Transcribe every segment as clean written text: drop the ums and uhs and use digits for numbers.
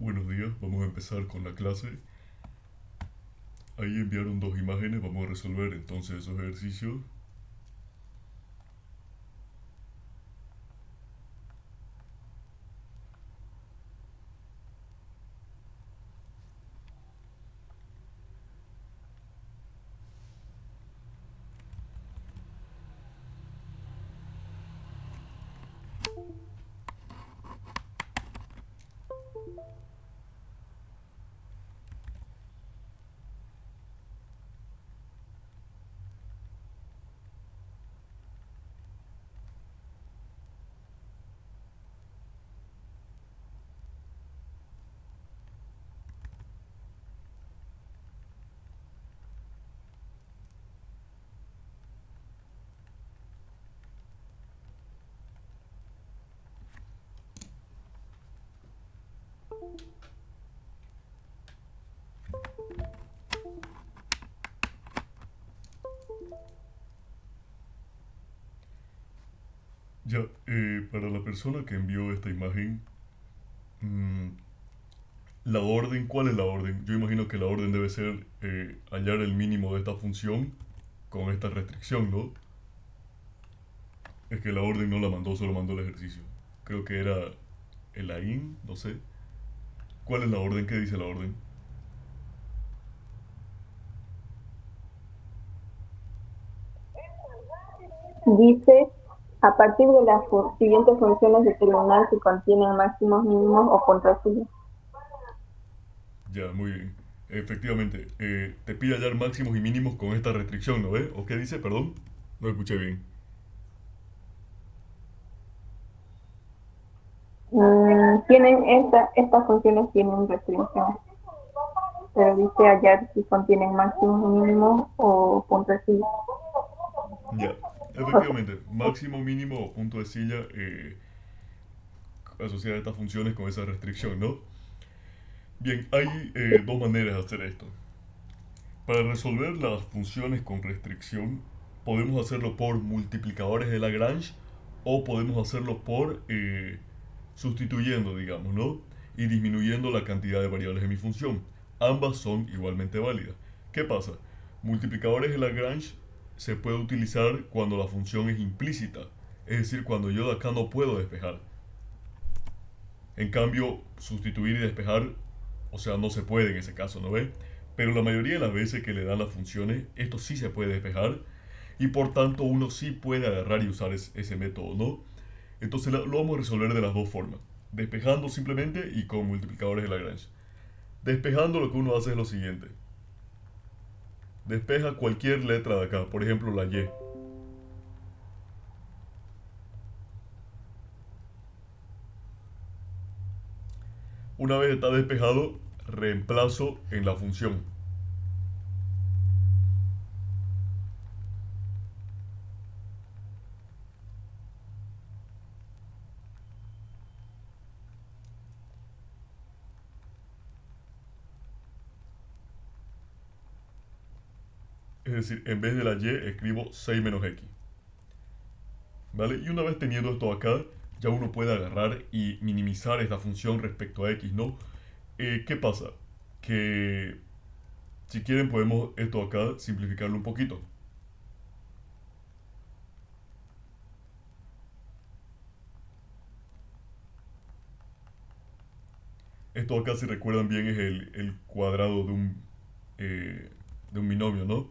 Buenos días, vamos a empezar con la clase. Ahí enviaron dos imágenes, vamos a resolver entonces esos ejercicios. Ya, para la persona que envió esta imagen, mm, la orden, ¿cuál es la orden? Yo imagino que la orden debe ser hallar el mínimo de esta función con esta restricción, ¿no? Es que la orden no la mandó, solo mandó el ejercicio. Creo que era el AIN, no sé. ¿Cuál es la orden? ¿Qué dice la orden? Dice, a partir de las siguientes funciones determinar si contienen máximos, mínimos o contrastigmas. Ya, muy bien. Efectivamente, te pide hallar máximos y mínimos con esta restricción, ¿no ves? ¿O qué dice? Perdón, no escuché bien. Estas funciones tienen restricciones, pero dice hallar si contienen máximos, mínimos o contrastigmas. Ya, O sea, efectivamente, máximo, mínimo o punto de silla asociada a estas funciones con esa restricción, ¿no? Bien, hay dos maneras de hacer esto. Para resolver las funciones con restricción, podemos hacerlo por multiplicadores de Lagrange o podemos hacerlo por sustituyendo, digamos, ¿no? Y disminuyendo la cantidad de variables de mi función. Ambas son igualmente válidas. ¿Qué pasa? Multiplicadores de Lagrange se puede utilizar cuando la función es implícita, es decir, cuando yo de acá no puedo despejar. En cambio, sustituir y despejar, o sea, no se puede en ese caso, ¿no ve? Pero la mayoría de las veces que le dan las funciones, esto sí se puede despejar y por tanto uno sí puede agarrar y usar ese método, ¿no? Entonces lo vamos a resolver de las dos formas. Despejando simplemente y con multiplicadores de Lagrange. Despejando lo que uno hace es lo siguiente. Despeja cualquier letra de acá, por ejemplo la Y. Una vez está despejado, reemplazo en la función. Es decir, en vez de la Y escribo 6 menos X. ¿Vale? Y una vez teniendo esto acá, ya uno puede agarrar y minimizar esta función respecto a X, ¿no? ¿Qué pasa? Que si quieren podemos esto acá simplificarlo un poquito. Esto acá, si recuerdan bien, es el cuadrado eh, de un binomio, ¿no?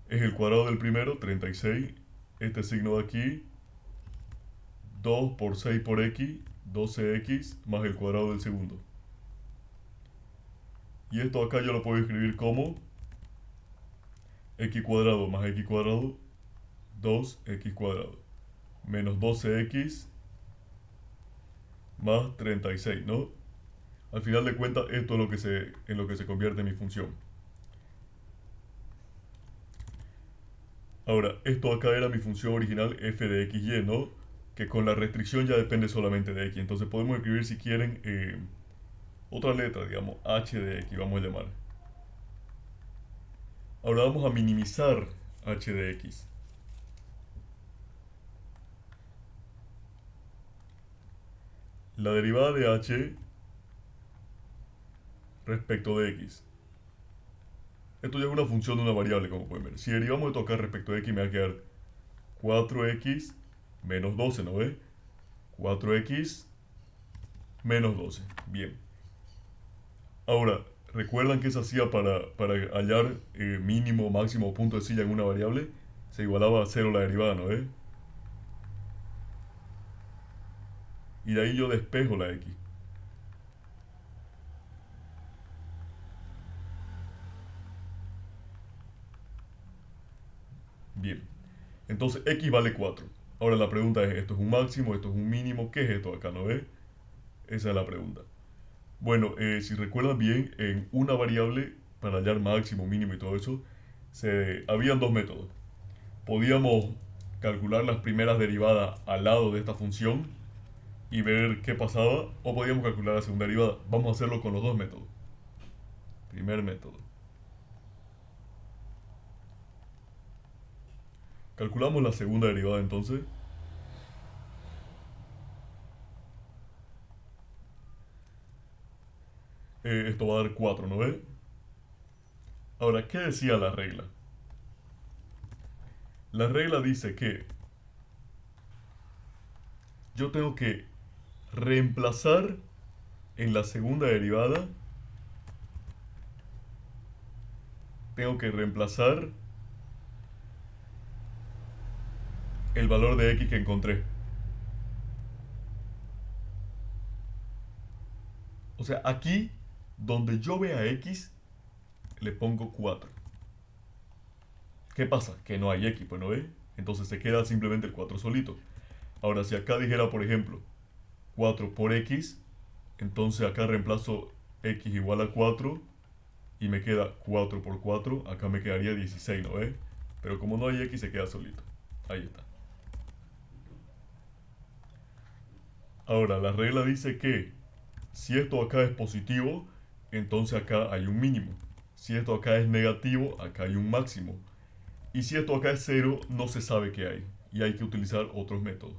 Es el cuadrado del primero, 36. Este signo de aquí, 2 por 6 por x, 12x, más el cuadrado del segundo. Y esto acá yo lo puedo escribir como x cuadrado más x cuadrado, 2x cuadrado, menos 12x más 36, ¿no? Al final de cuentas, esto es en lo que se convierte mi función. Ahora, esto acá era mi función original f de x y, ¿no? Que con la restricción ya depende solamente de x. Entonces podemos escribir si quieren otra letra, digamos, h de x, vamos a llamar. Ahora vamos a minimizar h de x. La derivada de h respecto de x. Esto ya es una función de una variable, como pueden ver. Si derivamos esto acá respecto de x, me va a quedar 4x menos 12, ¿no ve? 4x menos 12. Bien. Ahora, ¿recuerdan qué se hacía para hallar mínimo, máximo o punto de silla en una variable? Se igualaba a 0 la derivada, ¿no ve? Y de ahí yo despejo la x. Bien. Entonces x vale 4. Ahora la pregunta es, ¿esto es un máximo? ¿Esto es un mínimo? ¿Qué es esto acá, no ve? Esa es la pregunta. Bueno, si recuerdan bien, en una variable, para hallar máximo, mínimo y todo eso, habían dos métodos. Podíamos calcular las primeras derivadas al lado de esta función y ver qué pasaba, o podíamos calcular la segunda derivada. Vamos a hacerlo con los dos métodos. Primer método. Calculamos la segunda derivada entonces. Esto va a dar 4, ¿no ve? Ahora, ¿qué decía la regla? La regla dice que yo tengo que reemplazar en la segunda derivada, tengo que reemplazar el valor de x que encontré. O sea, aquí, donde yo vea x, le pongo 4. ¿Qué pasa? Que no hay x, pues no ve. Entonces se queda simplemente el 4 solito. Ahora, si acá dijera, por ejemplo, 4 por x, entonces acá reemplazo x igual a 4 y me queda 4 por 4, acá me quedaría 16, ¿no ve? Pero como no hay x, se queda solito. Ahí está. Ahora, la regla dice que si esto acá es positivo, entonces acá hay un mínimo. Si esto acá es negativo, acá hay un máximo. Y si esto acá es cero, no se sabe qué hay. Y hay que utilizar otros métodos.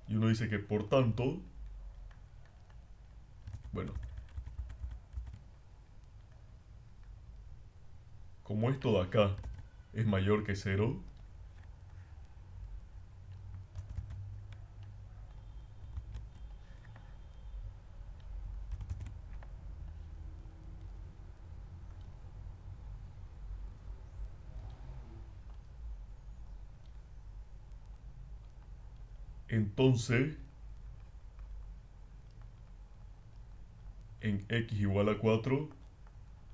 Y uno dice que por tanto, bueno, como esto de acá es mayor que cero, entonces en x igual a 4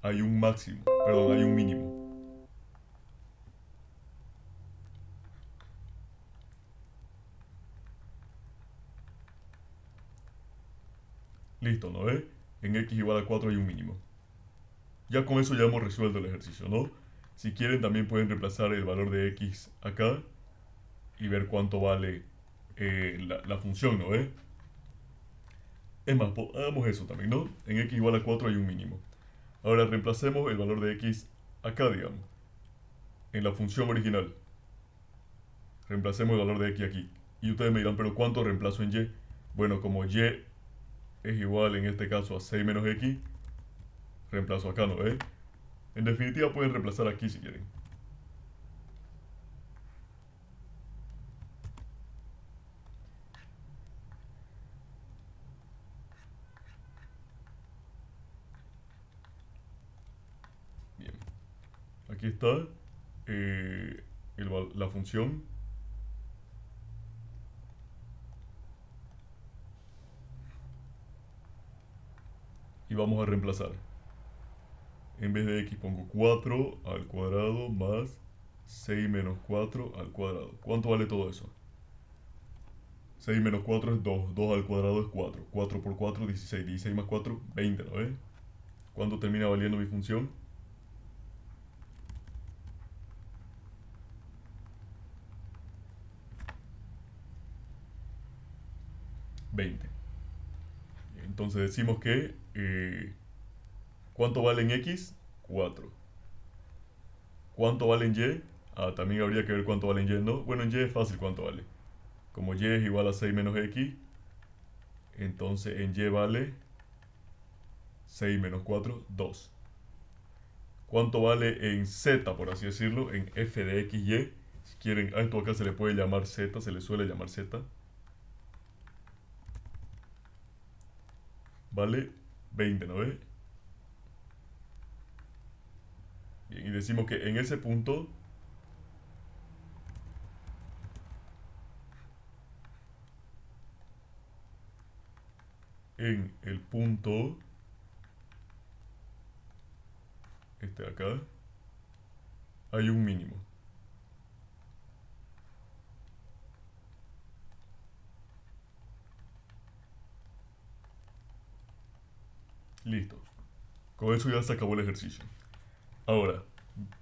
hay un máximo, perdón, hay un mínimo. Listo, ¿no ve? En x igual a 4 hay un mínimo. Ya con eso ya hemos resuelto el ejercicio, ¿no? Si quieren también pueden reemplazar el valor de x acá y ver cuánto vale la función, ¿no ve? Es más, hagamos eso también, ¿no? En x igual a 4 hay un mínimo. Ahora reemplacemos el valor de x acá, digamos, en la función original. Reemplacemos el valor de x aquí. Y ustedes me dirán, pero ¿cuánto reemplazo en y? Bueno, como y es igual en este caso a 6 menos x, reemplazo acá, ¿no ve? En definitiva pueden reemplazar aquí si quieren. Bien. Aquí está eh, la función. Y vamos a reemplazar. En vez de x pongo 4 al cuadrado más 6 menos 4 al cuadrado. ¿Cuánto vale todo eso? 6 menos 4 es 2. 2 al cuadrado es 4. 4 por 4, 16. 16 más 4, 20, ¿no ves? ¿Cuánto termina valiendo mi función? 20. Entonces decimos que ¿cuánto vale en x? 4. ¿Cuánto vale en Y? Ah, también habría que ver cuánto vale en Y, ¿no? Bueno, en Y es fácil cuánto vale. Como Y es igual a 6 menos X, entonces en Y vale 6 menos 4, 2. ¿Cuánto vale en Z, por así decirlo? En f de x, y. Si quieren, a esto acá se le puede llamar Z, se le suele llamar Z. Vale 20, ¿no ve? Bien, y decimos que en ese punto, en el punto, este de acá, hay un mínimo. Listo. Con eso ya se acabó el ejercicio. Ahora,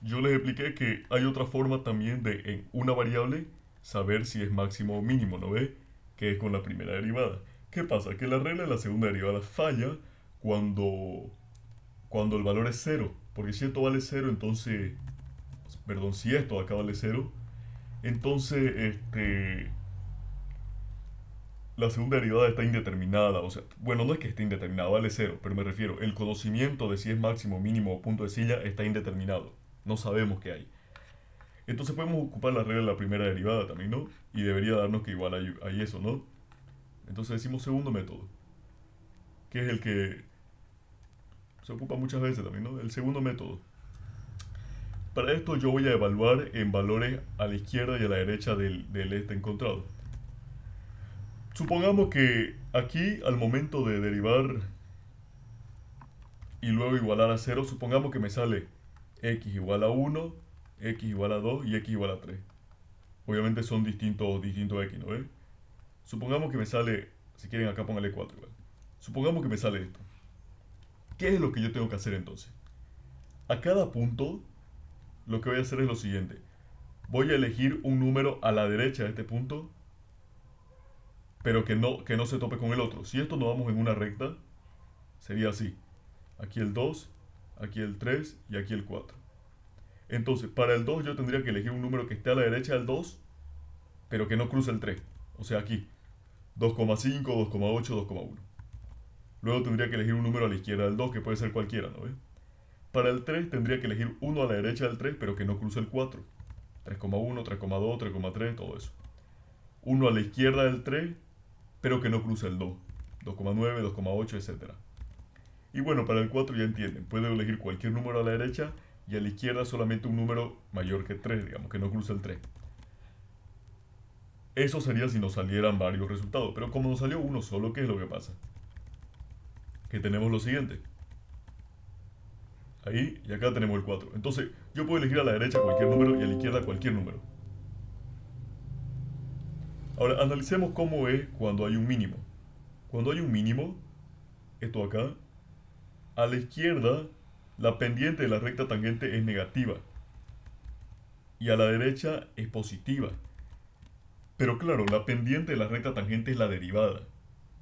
yo les expliqué que hay otra forma también de en una variable saber si es máximo o mínimo, ¿no ve? Que es con la primera derivada. ¿Qué pasa? Que la regla de la segunda derivada falla cuando, cuando el valor es cero. Porque si esto vale cero, entonces, perdón, si esto acá vale cero, entonces la segunda derivada está indeterminada. O sea, bueno, no es que esté indeterminada, vale cero, pero me refiero, el conocimiento de si es máximo, mínimo o punto de silla está indeterminado. No sabemos qué hay. Entonces podemos ocupar la regla de la primera derivada también, ¿no? Y debería darnos que igual hay eso, ¿no? Entonces decimos segundo método, que es el que se ocupa muchas veces también, ¿no? El segundo método. Para esto yo voy a evaluar en valores a la izquierda y a la derecha del este encontrado. Supongamos que aquí al momento de derivar y luego igualar a cero, supongamos que me sale x igual a 1, x igual a 2 y x igual a 3. Obviamente son distintos x, ¿no ves? Supongamos que me sale, si quieren acá póngale 4 igual. Supongamos que me sale esto. ¿Qué es lo que yo tengo que hacer entonces? A cada punto, lo que voy a hacer es lo siguiente. Voy a elegir un número a la derecha de este punto, pero que no se tope con el otro. Si esto nos vamos en una recta, sería así. Aquí el 2, aquí el 3 y aquí el 4. Entonces, para el 2 yo tendría que elegir un número que esté a la derecha del 2, pero que no cruce el 3. O sea, aquí, 2,5, 2,8, 2,1. Luego tendría que elegir un número a la izquierda del 2, que puede ser cualquiera, ¿no ves? Para el 3 tendría que elegir uno a la derecha del 3, pero que no cruce el 4. 3,1, 3,2, 3,3, todo eso. Uno a la izquierda del 3, pero que no cruce el 2. 2,9, 2,8, etc. Y bueno, para el 4 ya entienden, puedo elegir cualquier número a la derecha y a la izquierda solamente un número mayor que 3, digamos, que no cruce el 3. Eso sería si nos salieran varios resultados, pero como nos salió uno solo, ¿qué es lo que pasa? Que tenemos lo siguiente. Ahí y acá tenemos el 4. Entonces, yo puedo elegir a la derecha cualquier número y a la izquierda cualquier número. Ahora, analicemos cómo es cuando hay un mínimo. Cuando hay un mínimo, esto acá, a la izquierda, la pendiente de la recta tangente es negativa y a la derecha es positiva. Pero claro, la pendiente de la recta tangente es la derivada,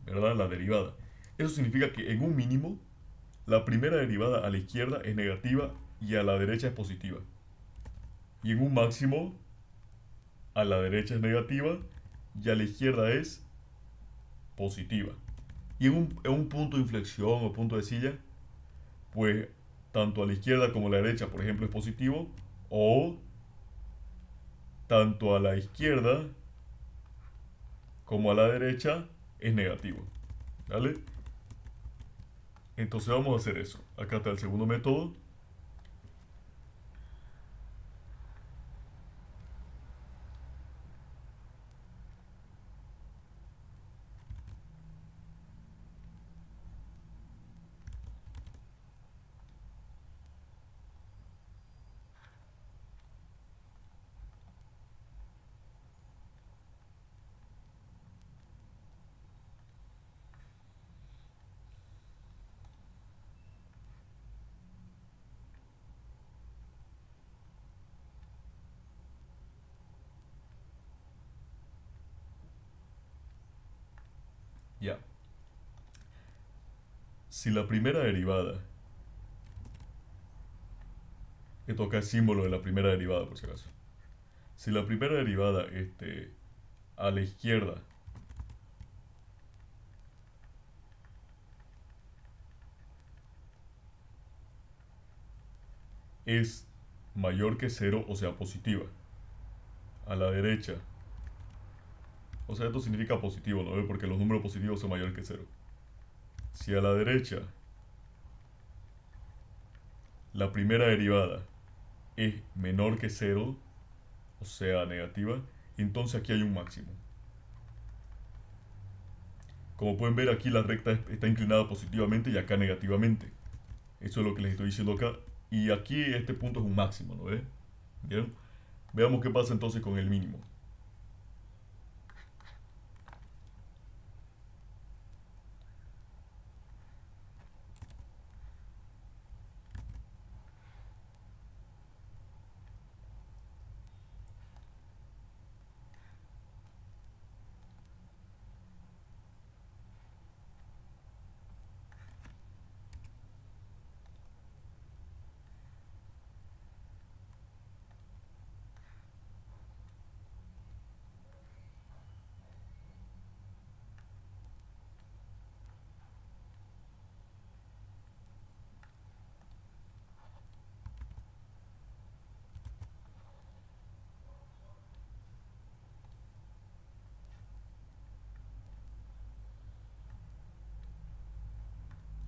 ¿verdad? La derivada. Eso significa que en un mínimo, la primera derivada a la izquierda es negativa y a la derecha es positiva. Y en un máximo, a la derecha es negativa y a la izquierda es positiva. Y en un punto de inflexión o punto de silla, pues tanto a la izquierda como a la derecha, por ejemplo, es positivo, o tanto a la izquierda como a la derecha es negativo. ¿Vale? Entonces vamos a hacer eso. Acá está el segundo método. Ya. Si la primera derivada Esto acá es símbolo de la primera derivada, por si acaso. Si la primera derivada a la izquierda es mayor que cero, o sea, positiva. A la derecha, o sea, esto significa positivo, ¿no? Porque los números positivos son mayores que cero. Si a la derecha la primera derivada es menor que cero, o sea, negativa, entonces aquí hay un máximo. Como pueden ver, aquí la recta está inclinada positivamente y acá negativamente. Eso es lo que les estoy diciendo acá. Y aquí este punto es un máximo, ¿no ves? ¿Bien? Veamos qué pasa entonces con el mínimo.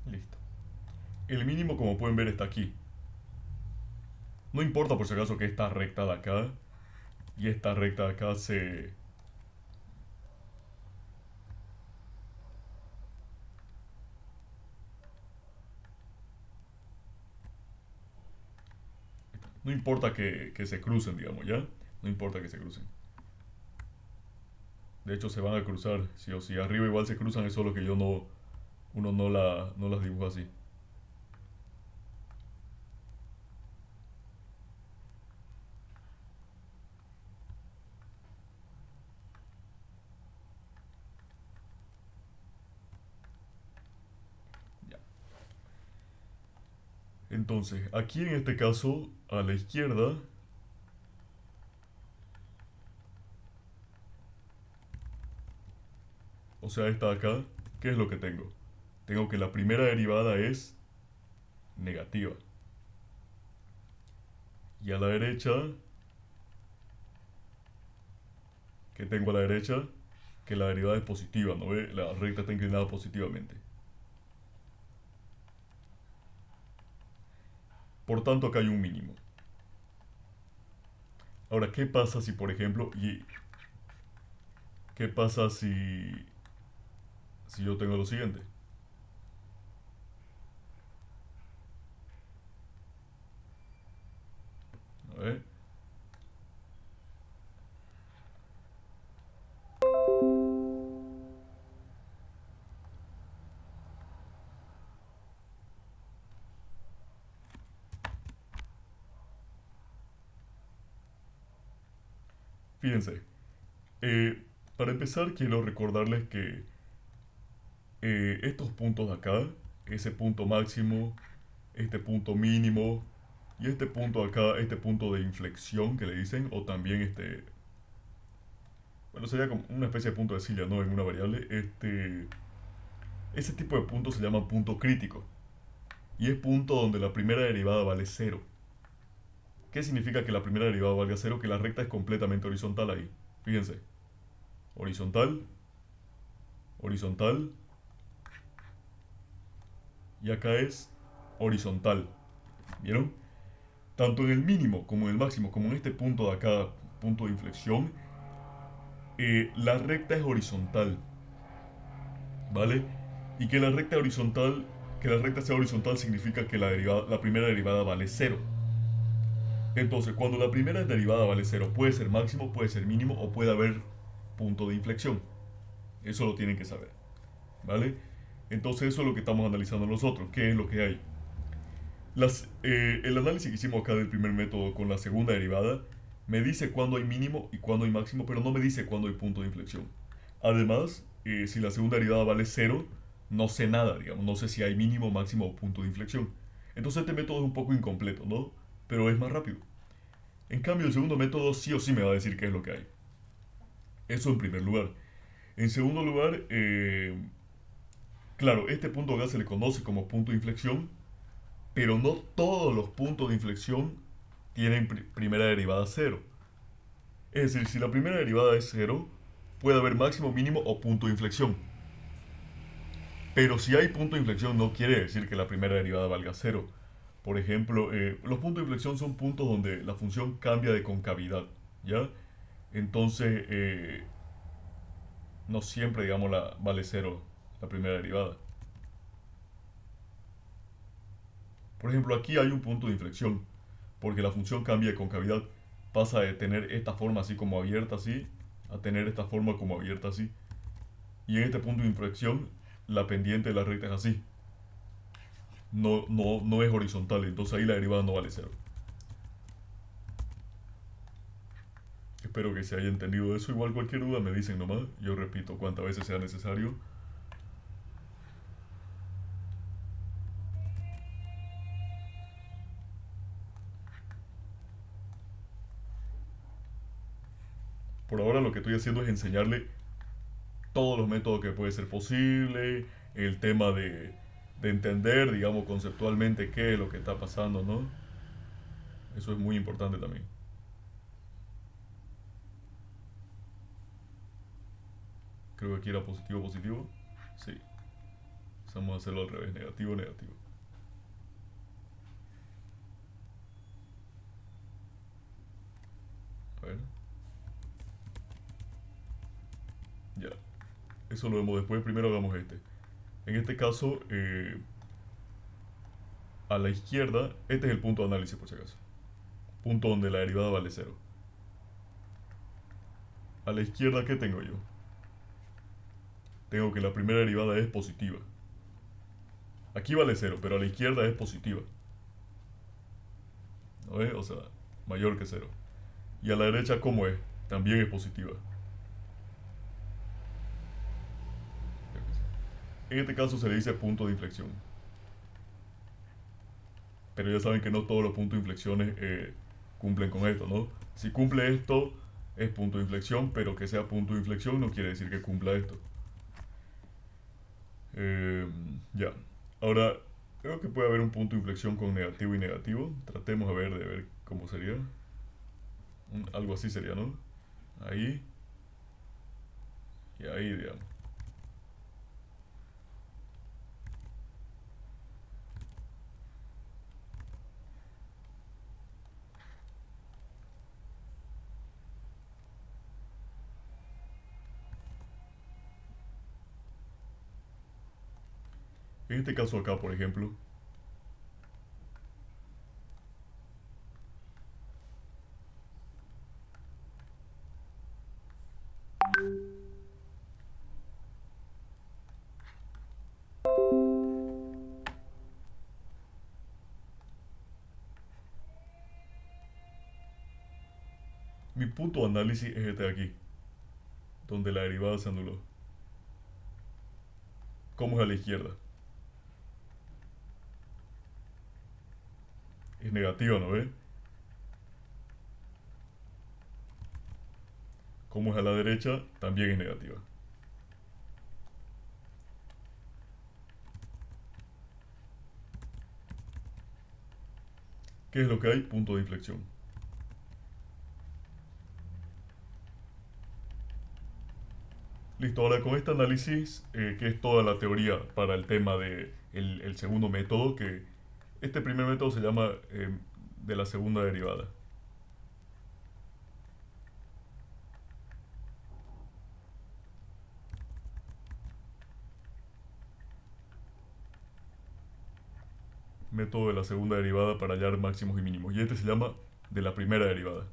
Listo. El mínimo, como pueden ver, está aquí. No importa por si acaso que esta recta de acá y esta recta de acá no importa que se crucen, digamos, ¿ya? No importa que se crucen. De hecho, se van a cruzar, sí o sí. Arriba igual se cruzan, eso es lo que yo no... Uno no las dibuja así. Ya. Entonces, aquí en este caso, a la izquierda, o sea, esta de acá, ¿qué es lo que tengo? Tengo que la primera derivada es negativa. Y a la derecha, ¿qué tengo a la derecha? Que la derivada es positiva, ¿no ve? La recta está inclinada positivamente. Por tanto, acá hay un mínimo. Ahora, ¿qué pasa si, por ejemplo, qué pasa si yo tengo lo siguiente? A ver, fíjense. Para empezar, quiero recordarles que estos puntos de acá, ese punto máximo, este punto mínimo y este punto acá, este punto de inflexión que le dicen, o también bueno, sería como una especie de punto de Cilia, ¿no? En una variable, ese tipo de punto se llama punto crítico y es punto donde la primera derivada vale cero. ¿Qué significa que la primera derivada valga cero? Que la recta es completamente horizontal ahí. Fíjense, horizontal, horizontal, y acá es horizontal. ¿Vieron? Tanto en el mínimo como en el máximo, como en este punto de acá, punto de inflexión, la recta es horizontal, ¿vale? Y que la recta sea horizontal significa que la primera derivada vale cero. Entonces, cuando la primera derivada vale cero, puede ser máximo, puede ser mínimo o puede haber punto de inflexión. Eso lo tienen que saber, ¿vale? Entonces, eso es lo que estamos analizando nosotros, qué es lo que hay. El análisis que hicimos acá del primer método con la segunda derivada me dice cuándo hay mínimo y cuándo hay máximo, pero no me dice cuándo hay punto de inflexión. Además, si la segunda derivada vale cero, no sé nada, digamos, no sé si hay mínimo, máximo o punto de inflexión. Entonces este método es un poco incompleto, ¿no? pero es más rápido. En cambio, el segundo método sí o sí me va a decir qué es lo que hay. Eso en primer lugar. En segundo lugar, claro, este punto acá se le conoce como punto de inflexión, pero no todos los puntos de inflexión tienen primera derivada cero. Es decir, si la primera derivada es cero, puede haber máximo, mínimo o punto de inflexión. Pero si hay punto de inflexión no quiere decir que la primera derivada valga cero. Por ejemplo, los puntos de inflexión son puntos donde la función cambia de concavidad, ¿ya? Entonces, no siempre, digamos, vale cero la primera derivada. Por ejemplo, aquí hay un punto de inflexión, porque la función cambia de concavidad. Pasa de tener esta forma así como abierta así, a tener esta forma como abierta así. Y en este punto de inflexión, la pendiente de la recta es así. No es horizontal, entonces ahí la derivada no vale cero. Espero que se haya entendido eso. Igual cualquier duda me dicen nomás. Yo repito cuantas veces sea necesario. Por ahora lo que estoy haciendo es enseñarle todos los métodos que puede ser posible, el tema de entender, digamos, conceptualmente qué es lo que está pasando, ¿no? Eso es muy importante también. Creo que aquí era positivo, positivo. Sí. Vamos a hacerlo al revés, negativo, negativo. A ver. Ya. Eso lo vemos después. Primero hagamos este. En este caso, a la izquierda, este es el punto de análisis por si acaso. Punto donde la derivada vale cero. A la izquierda, ¿qué tengo yo? Tengo que la primera derivada es positiva. Aquí vale cero, pero a la izquierda es positiva. ¿No ves? O sea, mayor que cero. Y a la derecha, ¿cómo es? También es positiva. En este caso se le dice punto de inflexión. Pero ya saben que no todos los puntos de inflexiones cumplen con esto, ¿no? Si cumple esto, es punto de inflexión, pero que sea punto de inflexión no quiere decir que cumpla esto. Ya. Ahora, creo que puede haber un punto de inflexión con negativo y negativo. Tratemos de ver cómo sería. Algo así sería, ¿no? Ahí y ahí, digamos. En este caso acá, por ejemplo, mi punto de análisis es este de aquí, donde la derivada se anuló. ¿Cómo es a la izquierda? Es negativa, ¿no ves? ¿Cómo es a la derecha? También es negativa. ¿Qué es lo que hay? Punto de inflexión. Listo, ahora con este análisis, que es toda la teoría para el tema de el segundo método, que este primer método se llama de la segunda derivada. Método de la segunda derivada para hallar máximos y mínimos. Y este se llama de la primera derivada.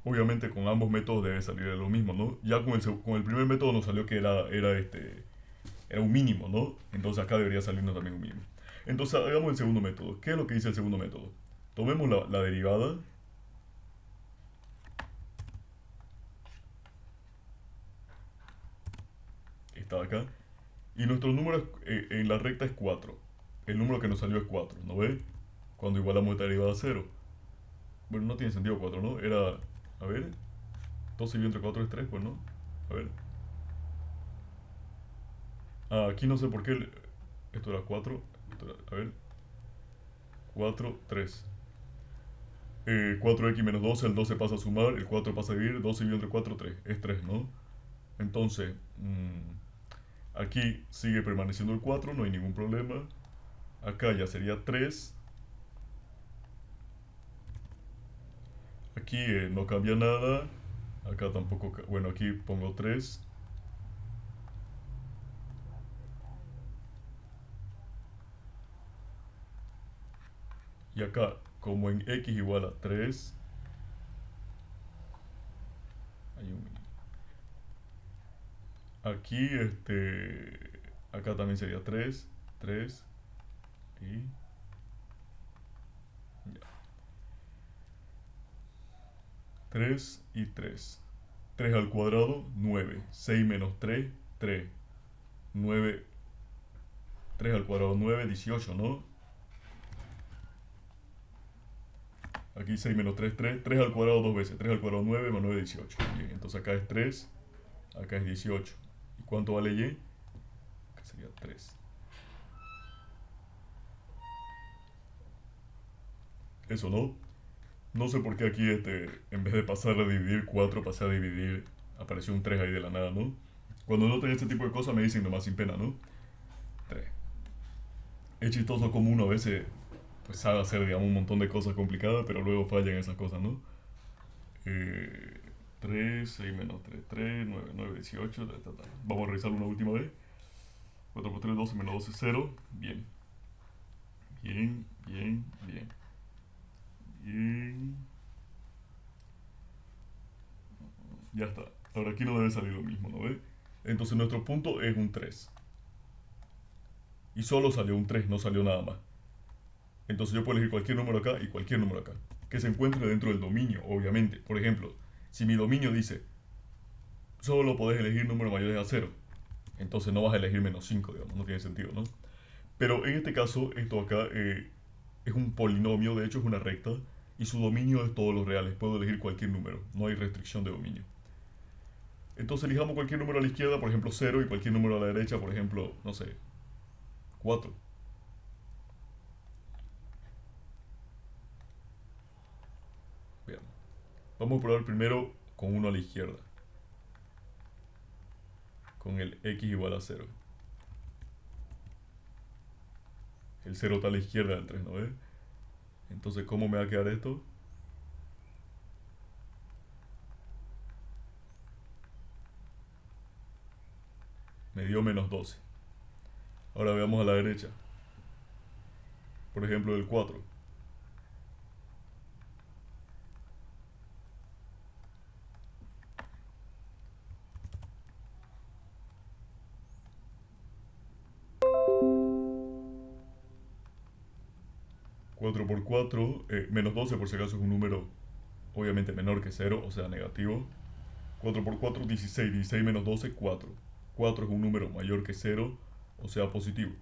Obviamente con ambos métodos debe salir lo mismo, ¿no? Ya con el primer método nos salió que era un mínimo, ¿no? Entonces acá debería salirnos también un mínimo. Entonces hagamos el segundo método. ¿Qué es lo que dice el segundo método? Tomemos la derivada. Esta de acá. Y nuestro número en la recta es 4. El número que nos salió es 4, ¿no ve? Cuando igualamos esta derivada a 0. Bueno, no tiene sentido 4, ¿no? Era, a ver, 2 dividido entre 4 es 3, pues no. A ver. Ah, aquí no sé por qué. Esto era 4. A ver. 4, 3. 4x menos 12, el 12 pasa a sumar, el 4 pasa a dividir, 12 dividido entre 4, 3. Es 3, ¿no? Entonces, aquí sigue permaneciendo el 4, no hay ningún problema. Acá ya sería 3. Aquí no cambia nada. Acá tampoco. Bueno, aquí pongo 3. Y acá, como en x igual a 3, hay un... Aquí, acá también sería 3, 3 y... Ya. 3 y 3. 3 al cuadrado, 9. 6 menos 3, 3. 9, 3 al cuadrado, 9, 18, ¿no? Aquí 6 menos 3, 3. 3 al cuadrado dos veces. 3 al cuadrado, 9, más 9, 18. Bien, entonces acá es 3, acá es 18. ¿Y cuánto vale y? Acá sería 3. Eso no. No sé por qué aquí, en vez de pasar a dividir 4, pasé a dividir. Apareció un 3 ahí de la nada, ¿no? Cuando noten este tipo de cosas me dicen nomás sin pena, ¿no? 3. Es chistoso como uno a veces pues sabe hacer, digamos, un montón de cosas complicadas, pero luego fallan esas cosas, ¿no? 3, 6 menos 3, 3, 9, 9, 18, ta, ta, ta. Vamos a revisarlo una última vez. 4 por 3, 12 menos 12, 0. Bien. Bien, bien, bien. Bien. Ya está. Ahora aquí no debe salir lo mismo, ¿no ve? Entonces nuestro punto es un 3. Y solo salió un 3, no salió nada más. Entonces yo puedo elegir cualquier número acá y cualquier número acá. Que se encuentre dentro del dominio, obviamente. Por ejemplo, si mi dominio dice solo podés elegir números mayores a 0, entonces no vas a elegir menos 5, digamos. No tiene sentido, ¿no? Pero en este caso, esto acá es un polinomio, de hecho es una recta. Y su dominio es todos los reales. Puedo elegir cualquier número. No hay restricción de dominio. Entonces elijamos cualquier número a la izquierda, por ejemplo 0, y cualquier número a la derecha, por ejemplo, no sé, 4. Bien. Vamos a probar primero con uno a la izquierda. Con el x igual a 0. El 0 está a la izquierda del 3, ¿no ves? Entonces, ¿cómo me va a quedar esto? Me dio menos 12. Ahora veamos a la derecha. Por ejemplo, el 4. 4 por 4, menos 12 por si acaso es un número obviamente menor que 0, o sea negativo. 4 por 4, 16. 16 menos 12, 4. 4 es un número mayor que 0, o sea positivo.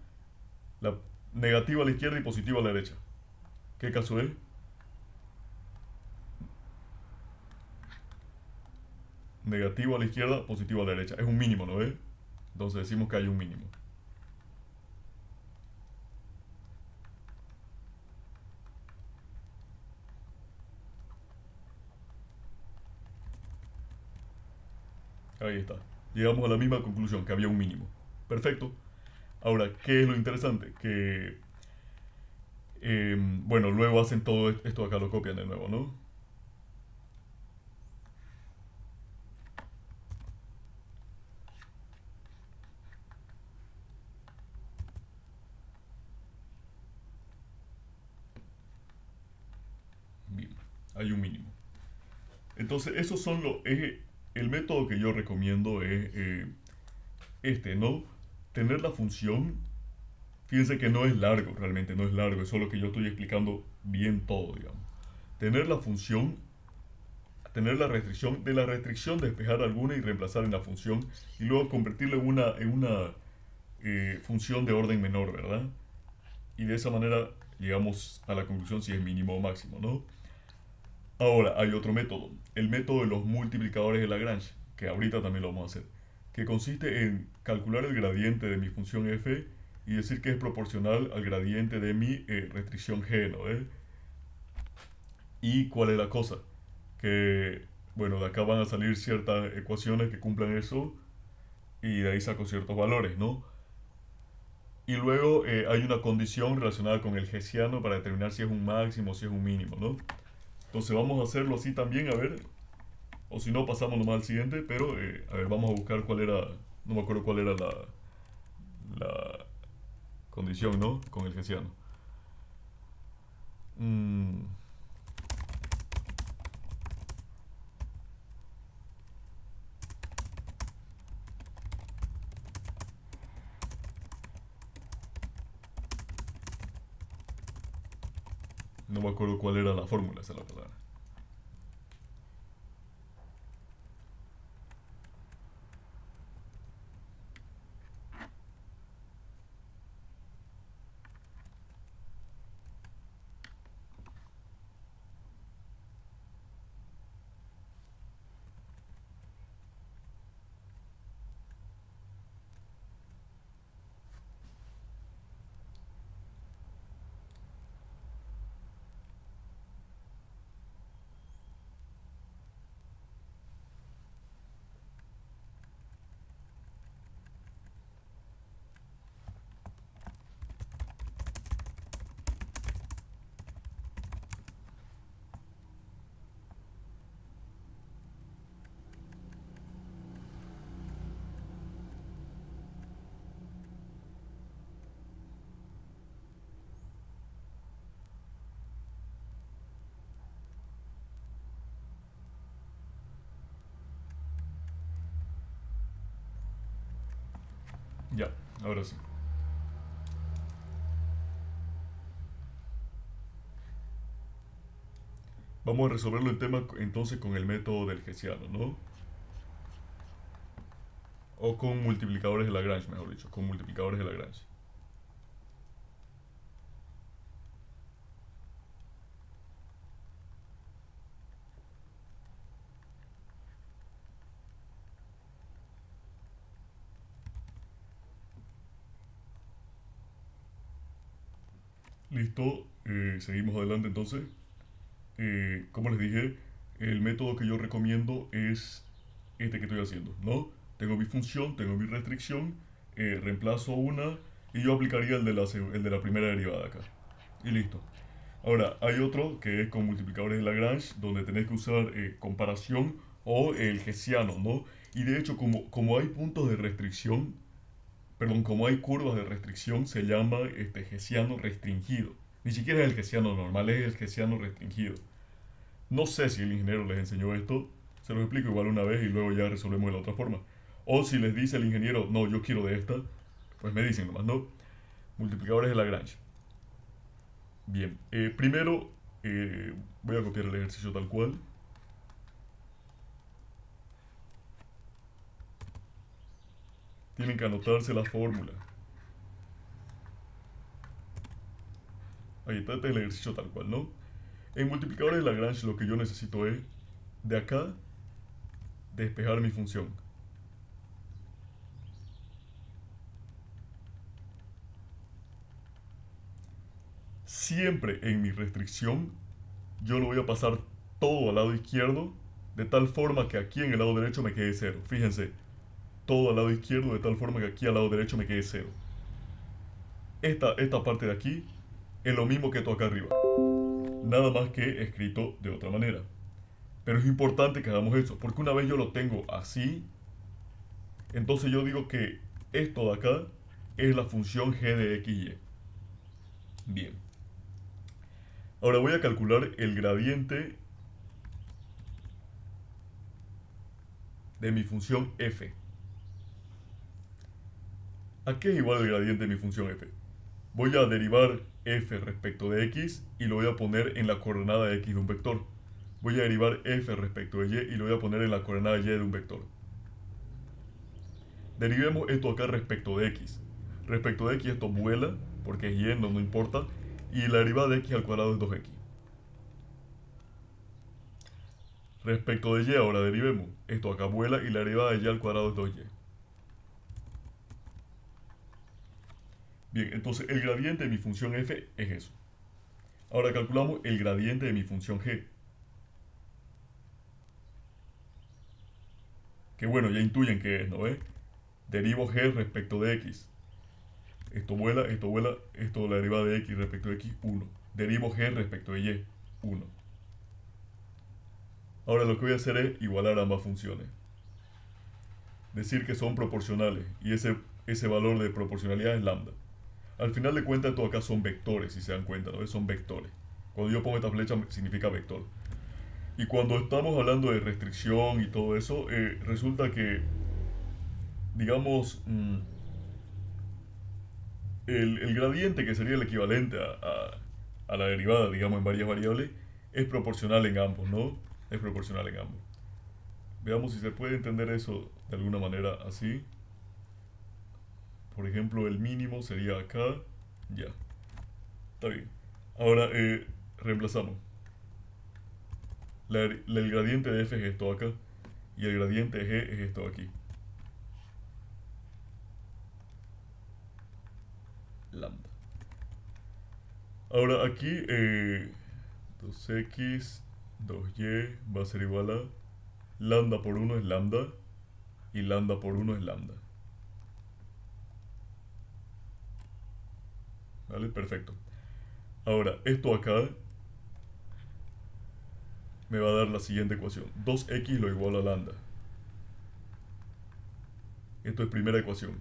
La negativa a la izquierda y positiva a la derecha. ¿Qué caso es? Negativo a la izquierda, positivo a la derecha. Es un mínimo, ¿no ves? Entonces decimos que hay un mínimo. Ahí está. Llegamos a la misma conclusión, que había un mínimo. Perfecto. Ahora, ¿qué es lo interesante? Que, bueno, luego hacen todo esto acá, lo copian de nuevo, ¿no? Bien, hay un mínimo. Entonces, esos son los... el método que yo recomiendo es ¿no? Tener la función. Fíjense que no es largo, realmente no es largo, es solo que yo estoy explicando bien todo, digamos. Tener la función, tener la restricción, de la restricción despejar alguna y reemplazar en la función, y luego convertirla función de orden menor, ¿verdad? Y de esa manera llegamos a la conclusión si es mínimo o máximo, ¿no? Ahora, hay otro método, el método de los multiplicadores de Lagrange, que ahorita también lo vamos a hacer, que consiste en calcular el gradiente de mi función f y decir que es proporcional al gradiente de mi restricción g, ¿no? ¿Y cuál es la cosa? Que, bueno, de acá van a salir ciertas ecuaciones que cumplan eso y de ahí saco ciertos valores, ¿no? Y luego hay una condición relacionada con el hessiano para determinar si es un máximo o si es un mínimo, ¿no? Entonces vamos a hacerlo así también, a ver, o si no pasamos nomás al siguiente, pero a ver, vamos a buscar cuál era, no me acuerdo cuál era la condición, ¿no? Con el hessiano. Mm, no me acuerdo cuál era la fórmula, esa es la palabra. Ya, ahora sí. Vamos a resolverlo el tema entonces con el método del hessiano, ¿no? O con multiplicadores de Lagrange, mejor dicho, con multiplicadores de Lagrange. Listo, seguimos adelante entonces. Como les dije, el método que yo recomiendo es este que estoy haciendo, ¿no? Tengo mi función, tengo mi restricción, reemplazo una y yo aplicaría el de la primera derivada acá. Y listo. Ahora, hay otro que es con multiplicadores de Lagrange, donde tenés que usar comparación o el hessiano, ¿no? Y de hecho, como hay puntos de restricción, perdón, como hay curvas de restricción, se llama hessiano restringido. Ni siquiera es el hessiano normal, es el hessiano restringido. No sé si el ingeniero les enseñó esto, se los explico igual una vez y luego ya resolvemos de la otra forma. O si les dice el ingeniero, no, yo quiero de esta, pues me dicen nomás, ¿no? Multiplicadores de Lagrange. Bien, primero voy a copiar el ejercicio tal cual. Tienen que anotarse la fórmula. Ahí está, este es el ejercicio tal cual, ¿no? En multiplicadores de Lagrange lo que yo necesito es, de acá, despejar mi función. Siempre en mi restricción, yo lo voy a pasar todo al lado izquierdo, de tal forma que aquí en el lado derecho me quede cero. Fíjense, todo al lado izquierdo de tal forma que aquí al lado derecho me quede cero. Esta parte de aquí es lo mismo que esto acá arriba, nada más que escrito de otra manera. Pero es importante que hagamos eso, porque una vez yo lo tengo así, entonces yo digo que esto de acá es la función g de x y. Bien. Ahora voy a calcular el gradiente de mi función f. ¿A qué es igual el gradiente de mi función f? Voy a derivar f respecto de x y lo voy a poner en la coordenada x de un vector. Voy a derivar f respecto de y y lo voy a poner en la coordenada y de un vector. Derivemos esto acá respecto de x. Respecto de x esto vuela, porque es y, no importa. Y la derivada de x al cuadrado es 2x. Respecto de y ahora derivemos. Esto acá vuela y la derivada de y al cuadrado es 2y. Bien, entonces el gradiente de mi función f es eso. Ahora calculamos el gradiente de mi función g. Que bueno, ya intuyen que es, ¿no ves? Derivo g respecto de x. Esto vuela, esto la derivada de x respecto de x, 1. Derivo g respecto de y, 1. Ahora lo que voy a hacer es igualar ambas funciones. Decir que son proporcionales y ese valor de proporcionalidad es lambda. Al final de cuentas, esto acá son vectores, si se dan cuenta, ¿no? Son vectores. Cuando yo pongo esta flecha significa vector. Y cuando estamos hablando de restricción y todo eso, resulta que, digamos, el gradiente, que sería el equivalente a la derivada, digamos, en varias variables, es proporcional en ambos, ¿no? Es proporcional en ambos. Veamos si se puede entender eso de alguna manera así. Por ejemplo, el mínimo sería acá. Ya. Está bien. Ahora reemplazamos. El gradiente de f es esto acá. Y el gradiente de g es esto aquí. Lambda. Ahora aquí 2x, 2y va a ser igual a lambda por 1 es lambda y lambda por 1 es lambda. ¿Vale? Perfecto. Ahora, esto acá me va a dar la siguiente ecuación. 2x lo igual a lambda. Esto es primera ecuación.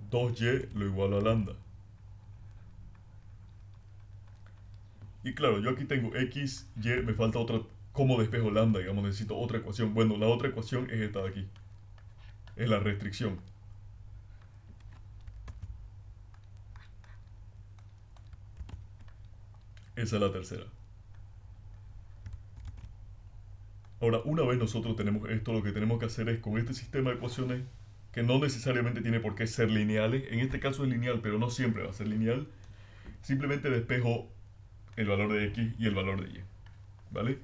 2y lo igual a lambda. Y claro, yo aquí tengo x, y, me falta otra. ¿Cómo despejo lambda? Digamos, necesito otra ecuación. Bueno, la otra ecuación es esta de aquí. Es la restricción. Esa es la tercera. Ahora, una vez nosotros tenemos esto, lo que tenemos que hacer es con este sistema de ecuaciones, que no necesariamente tiene por qué ser lineales, en este caso es lineal, pero no siempre va a ser lineal, simplemente despejo el valor de x y el valor de y. ¿Vale?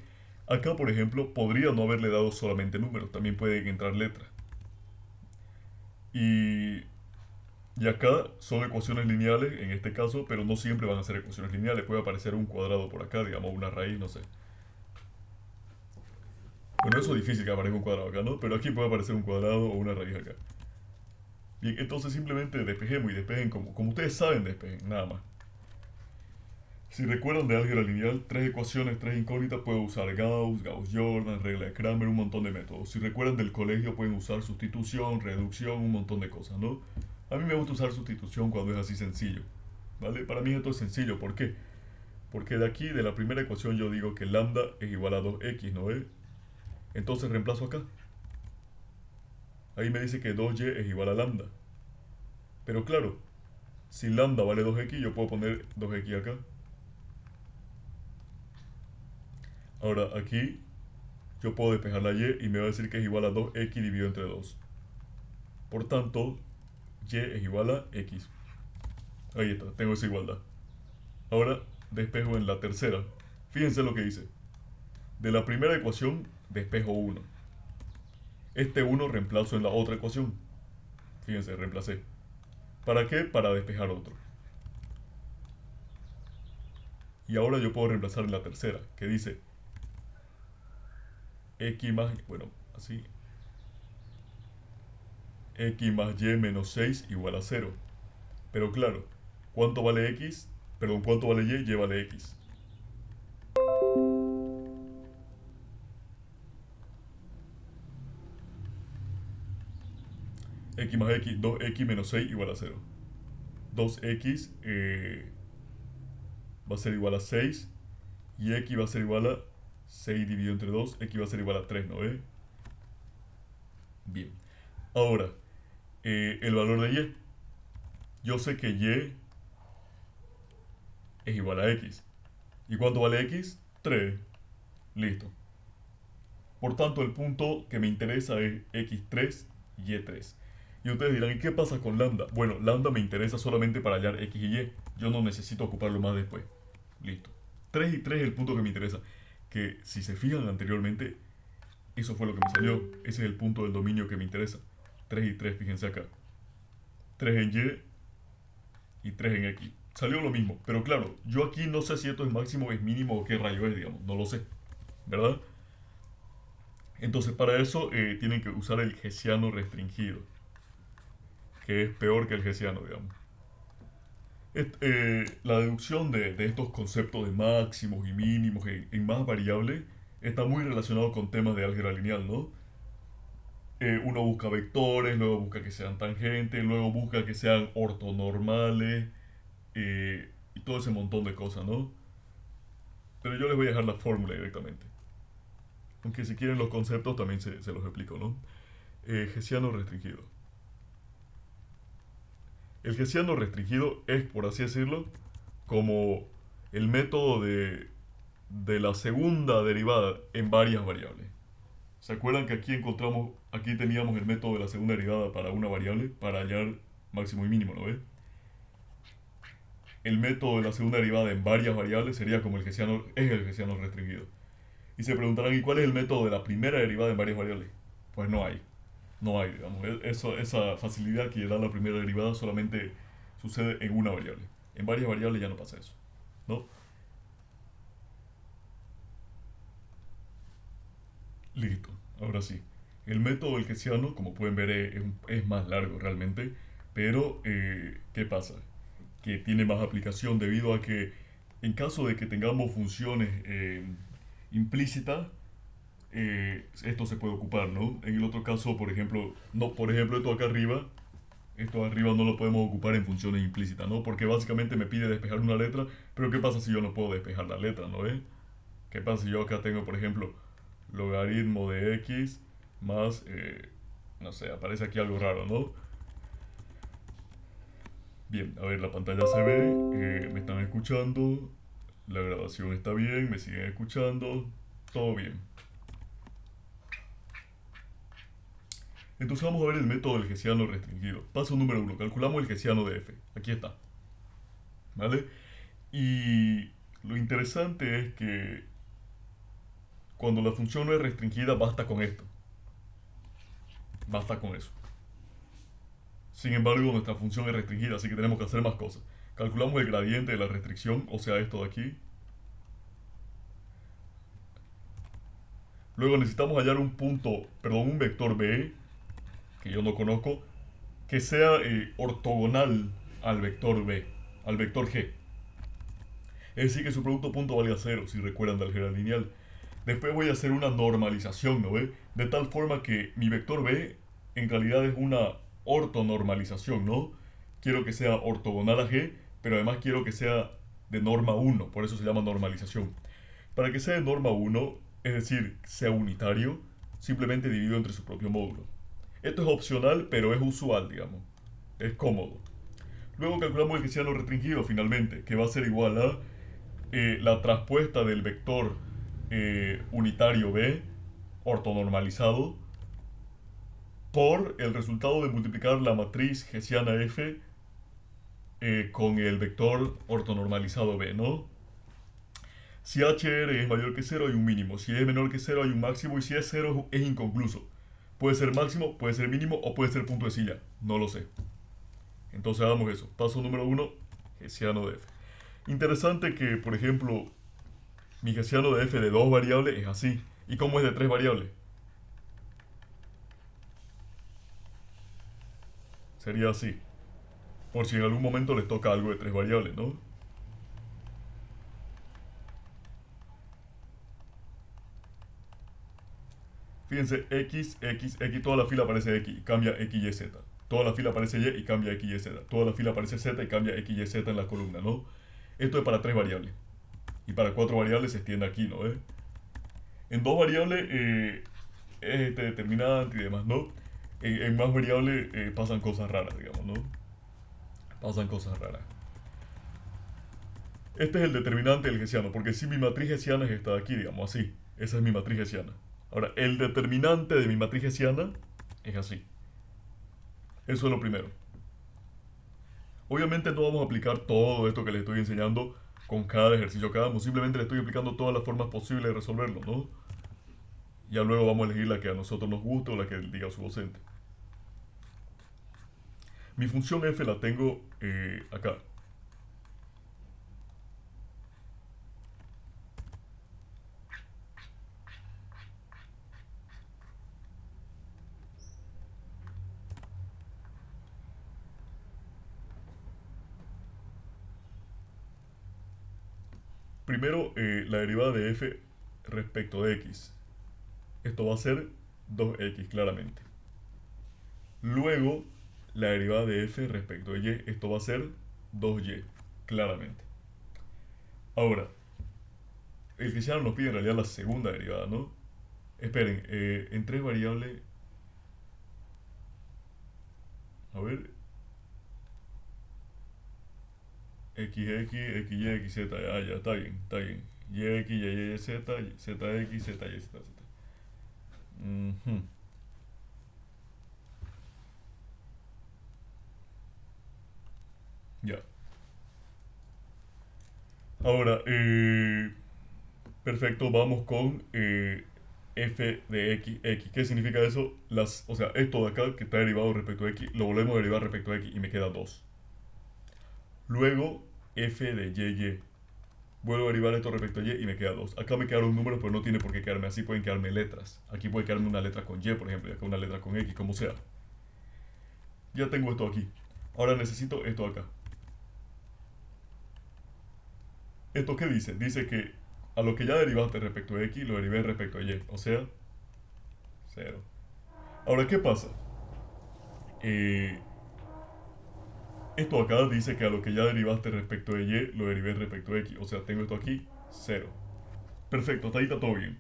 Acá, por ejemplo, podría no haberle dado solamente números, también pueden entrar letras. Y acá son ecuaciones lineales, en este caso, pero no siempre van a ser ecuaciones lineales. Puede aparecer un cuadrado por acá, digamos una raíz, no sé. Bueno, eso es difícil que aparezca un cuadrado acá, ¿no? Pero aquí puede aparecer un cuadrado o una raíz acá. Bien, entonces simplemente despejemos y despejen como ustedes saben, despejen, nada más. Si recuerdan de álgebra lineal, tres ecuaciones, tres incógnitas, puedo usar Gauss, Gauss-Jordan, regla de Kramer, un montón de métodos. Si recuerdan del colegio, pueden usar sustitución, reducción, un montón de cosas, ¿no? A mí me gusta usar sustitución cuando es así sencillo, ¿vale? Para mí esto es sencillo, ¿por qué? Porque de aquí, de la primera ecuación, yo digo que lambda es igual a 2x, ¿no es? Entonces reemplazo acá. Ahí me dice que 2y es igual a lambda. Pero claro, si lambda vale 2x, yo puedo poner 2x acá. Ahora aquí yo puedo despejar la y me va a decir que es igual a 2x dividido entre 2. Por tanto, y es igual a x. Ahí está, tengo esa igualdad. Ahora despejo en la tercera. Fíjense lo que dice. De la primera ecuación despejo 1. Este 1 reemplazo en la otra ecuación. Fíjense, reemplacé. ¿Para qué? Para despejar otro. Y ahora yo puedo reemplazar en la tercera, que dice x más, bueno, así, x más y menos 6 igual a 0. Pero claro, ¿cuánto vale x? Perdón, ¿cuánto vale y? Y vale x. X más x, 2x menos 6 igual a 0. 2x va a ser igual a 6 y x va a ser igual a 6 dividido entre 2, x va a ser igual a 3, ¿no ve? Bien. Ahora, el valor de y. Yo sé que y es igual a x. ¿Y cuánto vale x? 3. Listo. Por tanto, el punto que me interesa es x3 y y3. Y ustedes dirán, ¿y qué pasa con lambda? Bueno, lambda me interesa solamente para hallar x y y. Yo no necesito ocuparlo más después. Listo. 3 y 3 es el punto que me interesa. Que si se fijan anteriormente, eso fue lo que me salió. Ese es el punto del dominio que me interesa. 3 y 3, fíjense acá. 3 en y 3 en x. Salió lo mismo. Pero claro, yo aquí no sé si esto es máximo, es mínimo o qué rayo es, digamos. No lo sé. ¿Verdad? Entonces para eso tienen que usar el hessiano restringido. Que es peor que el hessiano, digamos. La deducción de estos conceptos de máximos y mínimos en más variables está muy relacionado con temas de álgebra lineal, ¿no? Uno busca vectores, luego busca que sean tangentes, luego busca que sean ortonormales y todo ese montón de cosas, ¿no? Pero yo les voy a dejar la fórmula directamente. Aunque si quieren los conceptos también se los explico, ¿no? Hessiano restringido. El hessiano restringido es, por así decirlo, como el método de la segunda derivada en varias variables. ¿Se acuerdan que aquí teníamos el método de la segunda derivada para una variable, para hallar máximo y mínimo, ¿no ves? El método de la segunda derivada en varias variables sería como es el hessiano restringido. Y se preguntarán, ¿y cuál es el método de la primera derivada en varias variables? Pues no hay. No hay, digamos. Esa facilidad que da la primera derivada solamente sucede en una variable. En varias variables ya no pasa eso, ¿no? Listo, ahora sí. El método del hessiano, como pueden ver, es más largo realmente, pero ¿qué pasa? Que tiene más aplicación debido a que en caso de que tengamos funciones implícitas, esto se puede ocupar, ¿no? En el otro caso, por ejemplo, no, por ejemplo, esto arriba no lo podemos ocupar en funciones implícitas, ¿no? Porque básicamente me pide despejar una letra, pero ¿qué pasa si yo no puedo despejar la letra, ¿no ves? ¿Qué pasa si yo acá tengo, por ejemplo, logaritmo de x más, no sé, aparece aquí algo raro, ¿no? Bien, a ver, la pantalla se ve, me están escuchando, la grabación está bien, me siguen escuchando, todo bien. Entonces vamos a ver el método del hessiano restringido. Paso número 1, calculamos el hessiano de f. Aquí está. ¿Vale? Y lo interesante es que cuando la función no es restringida, basta con esto. Basta con eso. Sin embargo, nuestra función es restringida, así que tenemos que hacer más cosas. Calculamos el gradiente de la restricción, o sea, esto de aquí. Luego necesitamos hallar un vector b, que yo no conozco, que sea ortogonal al vector b, al vector g. Es decir, que su producto punto valga 0, si recuerdan de álgebra lineal. Después voy a hacer una normalización, ¿no ve? De tal forma que mi vector b en realidad es una ortonormalización, ¿no? Quiero que sea ortogonal a g, pero además quiero que sea de norma 1, por eso se llama normalización. Para que sea de norma 1, es decir, sea unitario, simplemente divido entre su propio módulo. Esto es opcional, pero es usual, digamos. Es cómodo. Luego calculamos el hessiano restringido, finalmente, que va a ser igual a la traspuesta del vector unitario b, ortonormalizado, por el resultado de multiplicar la matriz hessiana f con el vector ortonormalizado b, ¿no? Si hr es mayor que 0 hay un mínimo, si es menor que 0 hay un máximo y si es 0 es inconcluso. Puede ser máximo, puede ser mínimo o puede ser punto de silla, no lo sé. Entonces hagamos eso. Paso número 1, hessiano de f. Interesante que, por ejemplo, mi hessiano de f de 2 variables es así. ¿Y cómo es de 3 variables? Sería así. Por si en algún momento les toca algo de 3 variables, ¿no? Fíjense, x, toda la fila aparece x y cambia x, y, z. Toda la fila aparece y y cambia x, y, z. Toda la fila aparece z y cambia x, y, z en la columna, ¿no? Esto es para 3 variables. Y para 4 variables se extiende aquí, ¿no? En 2 variables es este determinante y demás, ¿no? En más variables pasan cosas raras, digamos, ¿no? Pasan cosas raras. Este es el determinante del hessiano, porque si mi matriz hessiana es esta de aquí, digamos, así. Esa es mi matriz hessiana. Ahora, el determinante de mi matriz hessiana es así. Eso es lo primero. Obviamente no vamos a aplicar todo esto que les estoy enseñando con cada ejercicio que hagamos. Simplemente le estoy explicando todas las formas posibles de resolverlo, ¿no? Ya luego vamos a elegir la que a nosotros nos guste o la que diga su docente. Mi función f la tengo acá. Primero, la derivada de f respecto de x. Esto va a ser 2x claramente. Luego, la derivada de f respecto de y. Esto va a ser 2y claramente. Ahora, el que ya nos pide en realidad la segunda derivada, ¿no? Esperen, en tres variables. A ver. XX, XY, XZ. Ah, ya, está bien, está bien. YX, YY, Z, ZX, ZY, ZZ. Ujú. Ya. Ahora, perfecto, vamos con f de x, x. ¿Qué significa eso? O sea, esto de acá que está derivado respecto a x, lo volvemos a derivar respecto a x y me queda 2. Luego, f de y. Vuelvo a derivar esto respecto a y y me queda 2. Acá me quedaron números, pero no tiene por qué quedarme así, pueden quedarme letras. Aquí puede quedarme una letra con y, por ejemplo, y acá una letra con x, como sea. Ya tengo esto aquí. Ahora necesito esto acá. ¿Esto qué dice? Dice que a lo que ya derivaste respecto a x, lo derivé respecto a y. O sea, 0. Ahora, ¿qué pasa? Eh, Esto acá dice que a lo que ya derivaste respecto de y, lo derivé respecto a x. O sea, tengo esto aquí, 0. Perfecto, hasta ahí está todo bien.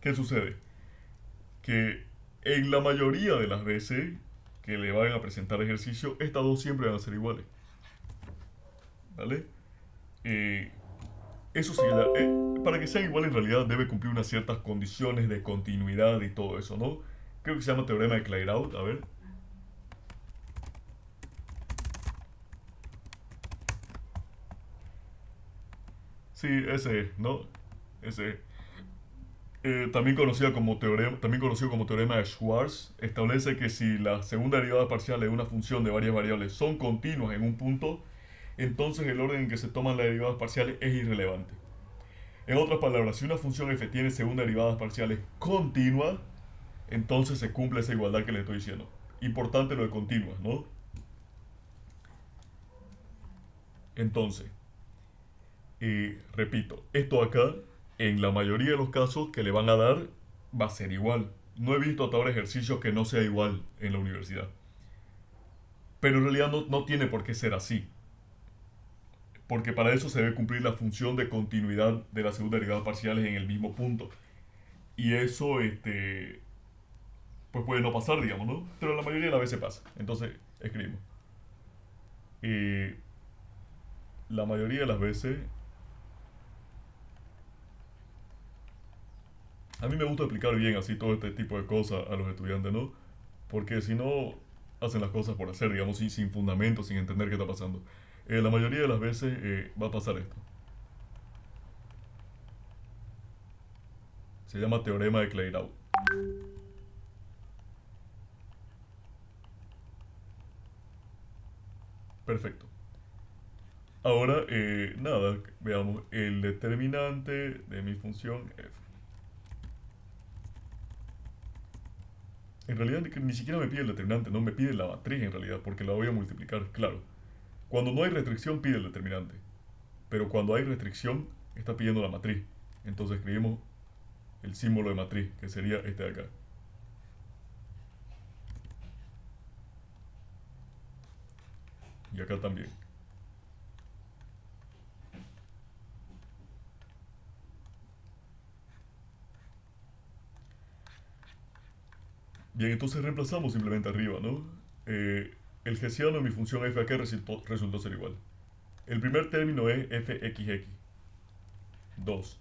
¿Qué sucede? Que en la mayoría de las veces que le vayan a presentar ejercicio, estas dos siempre van a ser iguales. ¿Vale? Eh, Eso sí, para que sean iguales en realidad debe cumplir unas ciertas condiciones de continuidad y todo eso, ¿no? Creo que se llama teorema de Clairaut, a ver. Sí, ese, ¿no? Ese. También conocido como teorema de Schwarz, establece que si la segunda derivada parcial de una función de varias variables son continuas en un punto, entonces el orden en que se toman las derivadas parciales es irrelevante. En otras palabras, si una función f tiene segunda derivadas parciales continuas, entonces se cumple esa igualdad que le estoy diciendo. Importante lo de continuas, ¿no? Entonces, repito, esto acá, en la mayoría de los casos que le van a dar, va a ser igual. No he visto hasta ahora ejercicios que no sea igual en la universidad. Pero en realidad no tiene por qué ser así. Porque para eso se debe cumplir la función de continuidad de las segunda derivadas parciales en el mismo punto. Y eso, pues puede no pasar, digamos, ¿no? Pero la mayoría de las veces pasa. Entonces, escribimos. Eh, la mayoría de las veces, a mí me gusta explicar bien así todo este tipo de cosas a los estudiantes, ¿no? Porque si no, hacen las cosas por hacer, digamos, sin fundamento, sin entender qué está pasando. La mayoría de las veces va a pasar esto. Se llama teorema de Clairaut. Perfecto. Ahora, nada, veamos el determinante de mi función f. En realidad ni siquiera me pide el determinante, no me pide la matriz en realidad, porque la voy a multiplicar, claro. Cuando no hay restricción pide el determinante, pero cuando hay restricción está pidiendo la matriz. Entonces escribimos el símbolo de matriz, que sería este de acá. Y acá también. Bien, entonces reemplazamos simplemente arriba, ¿no? El hessiano de mi función f acá resultó ser igual. El primer término es fxx, 2.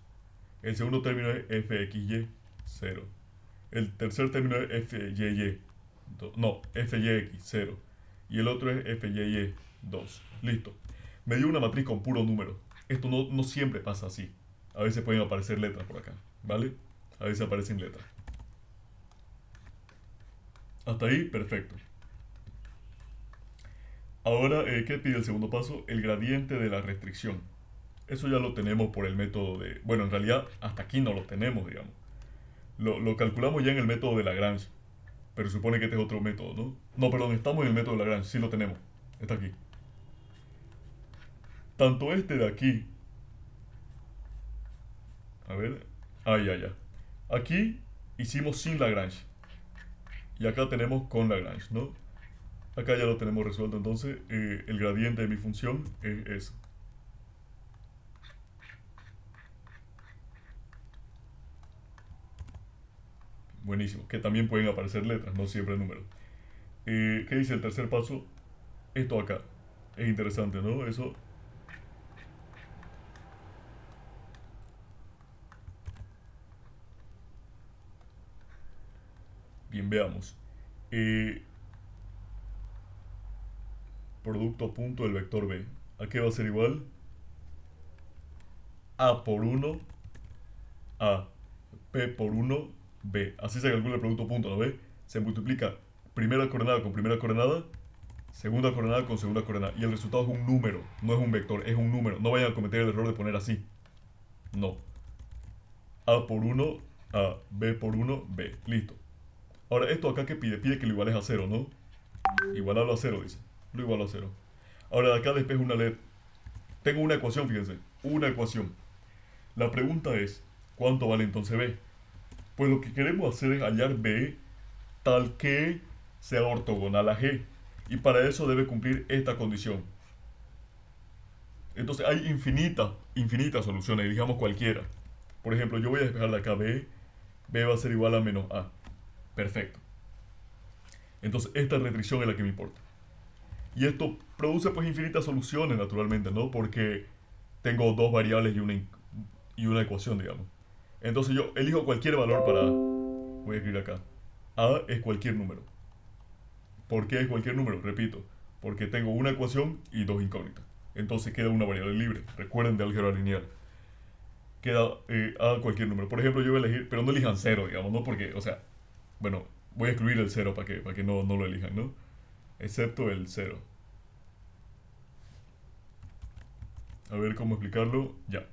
El segundo término es fxy, 0. El tercer término es fyy, no, fyx 0. Y el otro es fyy 2. Listo. Me dio una matriz con puro número. Esto no siempre pasa así. A veces pueden aparecer letras por acá, ¿vale? A veces aparecen letras. Hasta ahí, perfecto. Ahora, ¿qué pide el segundo paso? El gradiente de la restricción. Eso ya lo tenemos por el método de... Bueno, en realidad hasta aquí no lo tenemos, digamos. Lo calculamos ya en el método de Lagrange. Pero supone que este es otro método, ¿no? No, perdón, estamos en el método de Lagrange. Sí lo tenemos. Está aquí. Tanto este de aquí... A ver... Ah, ya. Aquí hicimos sin Lagrange. Y acá tenemos con Lagrange, ¿no? Acá ya lo tenemos resuelto, entonces el gradiente de mi función es eso. Buenísimo, que también pueden aparecer letras, no siempre números. ¿Qué dice el tercer paso? Esto acá. Es interesante, ¿no? Eso. Bien, veamos. Eh, producto punto del vector b. ¿A qué va a ser igual? A por 1 A. P por 1 B. Así se calcula el producto punto, ¿no ve? Se multiplica primera coordenada con primera coordenada, segunda coordenada con segunda coordenada. Y el resultado es un número, no es un vector, es un número. No vayan a cometer el error de poner así. No. A por 1 A. B por 1 B. Listo. Ahora, esto acá que pide, pide que lo iguales a 0, ¿no? Igualarlo a 0, dice. Lo igualo a 0. Ahora, de acá despejo una letra. Tengo una ecuación, fíjense. Una ecuación. La pregunta es, ¿cuánto vale entonces B? Pues lo que queremos hacer es hallar B tal que sea ortogonal a G. Y para eso debe cumplir esta condición. Entonces hay infinitas soluciones, digamos cualquiera. Por ejemplo, yo voy a despejar de acá B. B va a ser igual a menos A. Perfecto. Entonces esta restricción es la que me importa. Y esto produce pues infinitas soluciones naturalmente, ¿no? Porque tengo dos variables y una ecuación, digamos. Entonces yo elijo cualquier valor para... Voy a escribir acá. A es cualquier número. ¿Por qué es cualquier número? Repito, porque tengo una ecuación y dos incógnitas. Entonces queda una variable libre. Recuerden de álgebra lineal. Queda A cualquier número. Por ejemplo, yo voy a elegir, pero no elijan cero, digamos, ¿no? Porque, o sea, bueno, voy a excluir el cero para que no lo elijan, ¿no? Excepto el cero. A ver cómo explicarlo. Ya.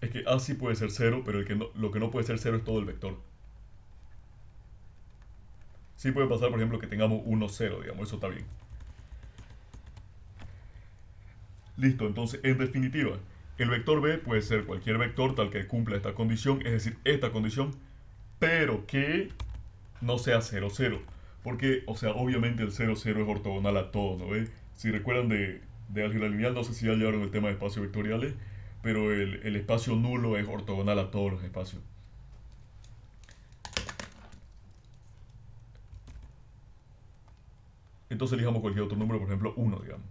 Es que A sí puede ser cero, pero lo que no puede ser cero es todo el vector. Sí puede pasar, por ejemplo, que tengamos 1, 0, digamos, eso está bien. Listo, entonces, en definitiva, el vector B puede ser cualquier vector tal que cumpla esta condición, es decir, esta condición, pero que no sea 0, 0. Porque, o sea, obviamente el 0, 0 es ortogonal a todo, ¿no ve? Si recuerdan de álgebra lineal, no sé si ya llevaron el tema de espacios vectoriales, pero el espacio nulo es ortogonal a todos los espacios. Entonces elijamos cualquier otro número, por ejemplo 1, digamos.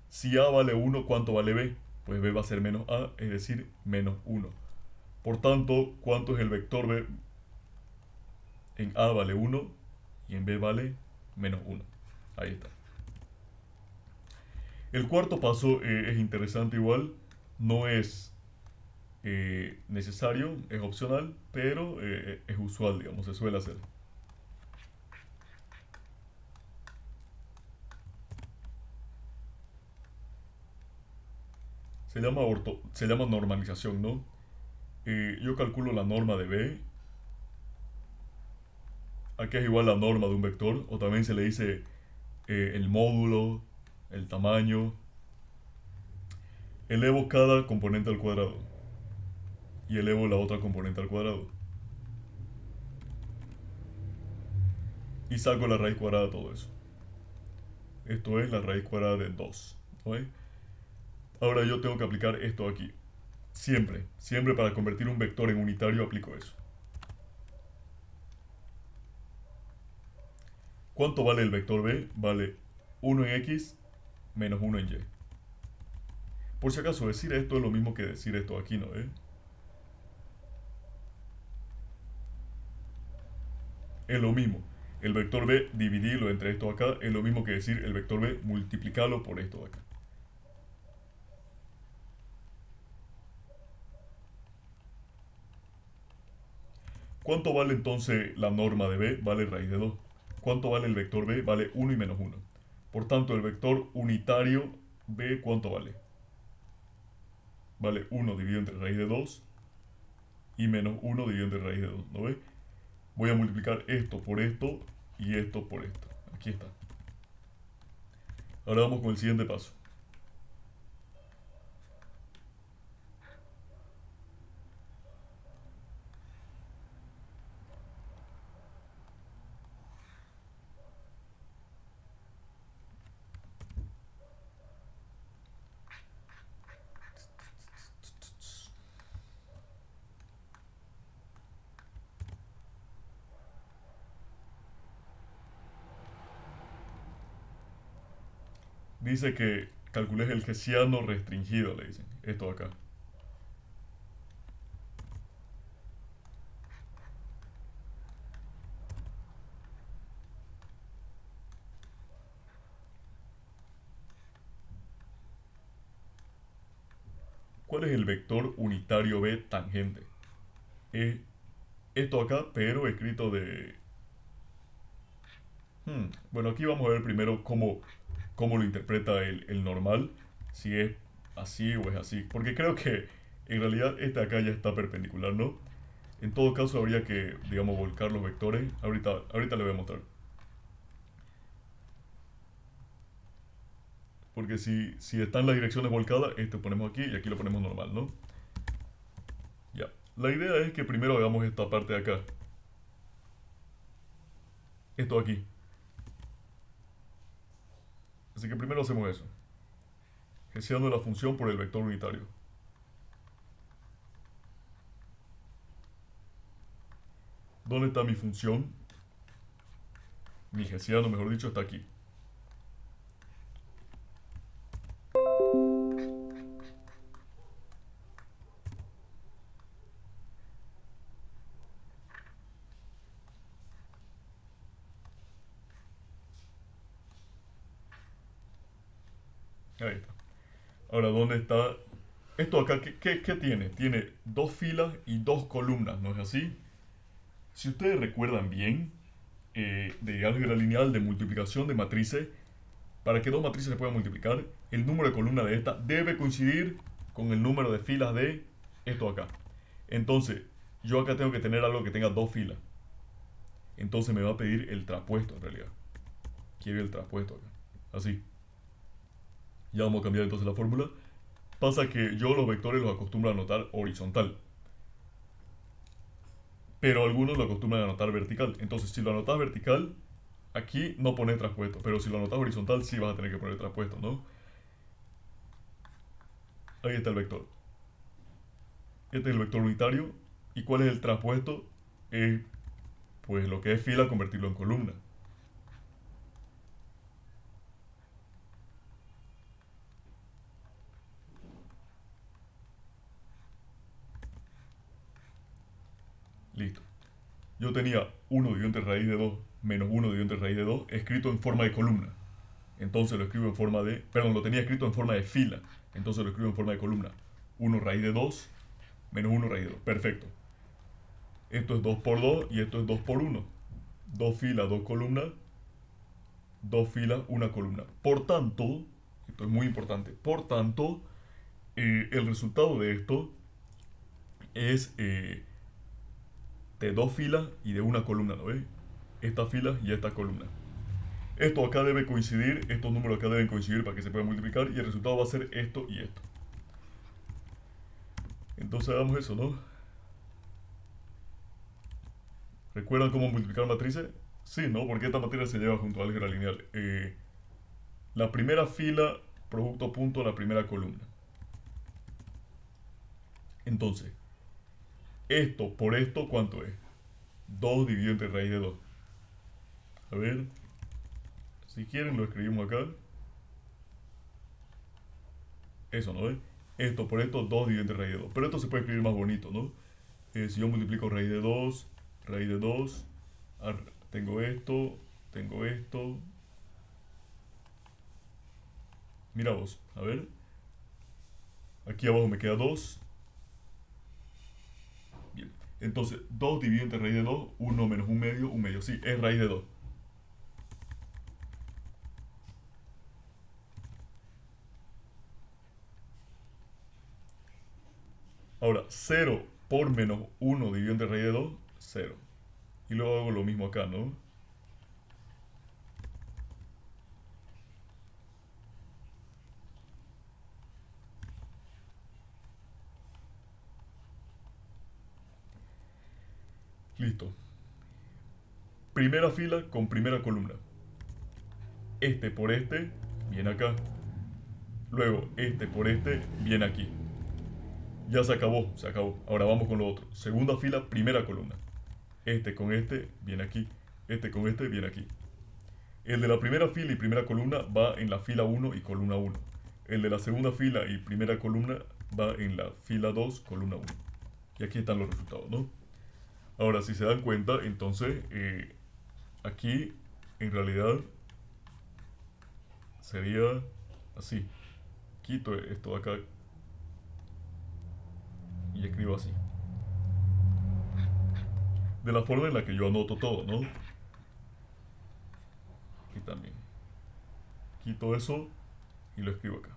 Si A vale 1, ¿cuánto vale B? Pues B va a ser menos A, es decir, menos 1. Por tanto, ¿cuánto es el vector B? En A vale 1 y en B vale menos 1. Ahí está. El cuarto paso es interesante igual. No es necesario, es opcional, pero es usual, digamos, se suele hacer. Se llama normalización, ¿no? Yo calculo la norma de B. Aquí es igual la norma de un vector, o también se le dice el módulo, el tamaño. Elevo cada componente al cuadrado y elevo la otra componente al cuadrado. Y saco la raíz cuadrada de todo eso. Esto es la raíz cuadrada de 2. ¿No? Ahora yo tengo que aplicar esto aquí. Siempre para convertir un vector en unitario aplico eso. ¿Cuánto vale el vector B? Vale 1 en X menos 1 en Y. Por si acaso, decir esto es lo mismo que decir esto aquí, ¿no? Es lo mismo. El vector b dividirlo entre esto acá es lo mismo que decir el vector b multiplicarlo por esto de acá. ¿Cuánto vale entonces la norma de b? Vale raíz de 2. ¿Cuánto vale el vector b? Vale 1 y menos 1. Por tanto, el vector unitario b, ¿cuánto vale? Vale 1 dividido entre raíz de 2 y menos 1 dividido entre raíz de 2. ¿No ves? Voy a multiplicar esto por esto y esto por esto. Aquí está. Ahora vamos con el siguiente paso. Dice que calcules el hessiano restringido, le dicen. Esto de acá. ¿Cuál es el vector unitario b tangente? Es esto acá, pero escrito de... Bueno, aquí vamos a ver primero cómo lo interpreta el normal, si es así o es así. Porque creo que en realidad este acá ya está perpendicular, ¿no? En todo caso habría que, digamos, volcar los vectores. Ahorita le voy a mostrar. Porque si están las direcciones volcadas, este ponemos aquí y aquí lo ponemos normal, ¿no? Ya. La idea es que primero hagamos esta parte de acá. Esto aquí. Así que primero hacemos eso. Hessiano la función por el vector unitario. ¿Dónde está mi función? Mi hessiano, mejor dicho, está aquí. Ahí está. Ahora, ¿dónde está? Esto acá, ¿qué tiene? Tiene dos filas y dos columnas, ¿no es así? Si ustedes recuerdan bien, de álgebra lineal, de multiplicación de matrices, para que dos matrices se puedan multiplicar, el número de columnas de esta debe coincidir con el número de filas de esto acá. Entonces, yo acá tengo que tener algo que tenga dos filas. Entonces me va a pedir el traspuesto en realidad. Quiero el traspuesto acá. Así. Ya vamos a cambiar entonces la fórmula. Pasa que yo los vectores los acostumbro a anotar horizontal. Pero algunos lo acostumbran a anotar vertical. Entonces, si lo anotas vertical, aquí no pones traspuesto. Pero si lo anotas horizontal, sí vas a tener que poner traspuesto, ¿no? Ahí está el vector. Este es el vector unitario. ¿Y cuál es el traspuesto? Pues lo que es fila, convertirlo en columna. Listo. Yo tenía 1 dividido entre raíz de 2 menos 1 dividido entre raíz de 2 escrito en forma de columna. Entonces lo escribo en forma de... Perdón, lo tenía escrito en forma de fila. Entonces lo escribo en forma de columna. 1 raíz de 2 menos 1 raíz de 2. Perfecto. Esto es 2 por 2 y esto es 2 por 1. Dos filas, dos columnas. Dos filas, una columna. Por tanto, esto es muy importante. Por tanto, el resultado de esto es de dos filas y de una columna, ¿no ves? Esta fila y esta columna. Esto acá debe coincidir, estos números acá deben coincidir para que se pueda multiplicar y el resultado va a ser esto y esto. Entonces hagamos eso, ¿no? ¿Recuerdan cómo multiplicar matrices? Sí, ¿no? Porque esta matriz se lleva junto a álgebra lineal. La primera fila, producto punto, la primera columna. Entonces, esto por esto, ¿cuánto es? 2 dividido entre raíz de 2. A ver, si quieren lo escribimos acá. Eso, ¿no es? esto por esto, 2 dividido entre raíz de 2. Pero esto se puede escribir más bonito, ¿no? Si yo multiplico raíz de 2, tengo esto. Mira vos, a ver. Aquí abajo me queda 2. Bien. Entonces, 2 dividido entre raíz de 2, 1 menos un medio. Sí, es raíz de 2. Ahora, 0 por menos 1 dividido entre raíz de 2, 0. Y luego hago lo mismo acá, ¿no? Listo. Primera fila con primera columna. Este por este viene acá. Luego este por este viene aquí. Ya se acabó, se acabó. Ahora vamos con lo otro. Segunda fila, primera columna. Este con este viene aquí. Este con este viene aquí. El de la primera fila y primera columna va en la fila 1 y columna 1. El de la segunda fila y primera columna va en la fila 2, columna 1. Y aquí están los resultados, ¿no? Ahora, si se dan cuenta, entonces aquí en realidad sería así. Quito esto de acá y escribo así. De la forma en la que yo anoto todo, ¿no? Aquí también. Quito eso y lo escribo acá.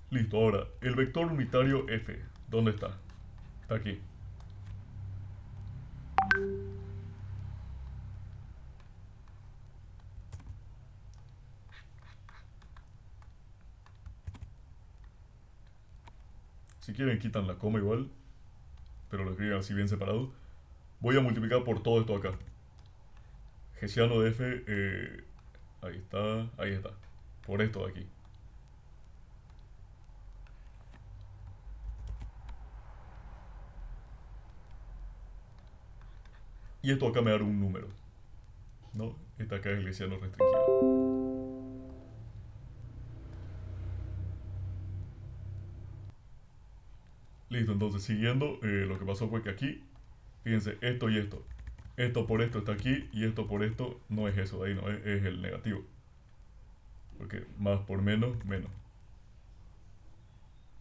Listo, ahora, el vector unitario f, ¿dónde está? Está aquí. Si quieren quitan la coma igual, pero lo escriben así bien separado. Voy a multiplicar por todo esto acá. Hessiano de f, ahí está. Por esto de aquí. Y esto acá me da un número, ¿no? Esta acá es el hessiano restringido. Listo, entonces siguiendo, lo que pasó fue que aquí, fíjense, esto y esto. Esto por esto está aquí y esto por esto no es eso de ahí, no es el negativo. Porque más por menos, menos.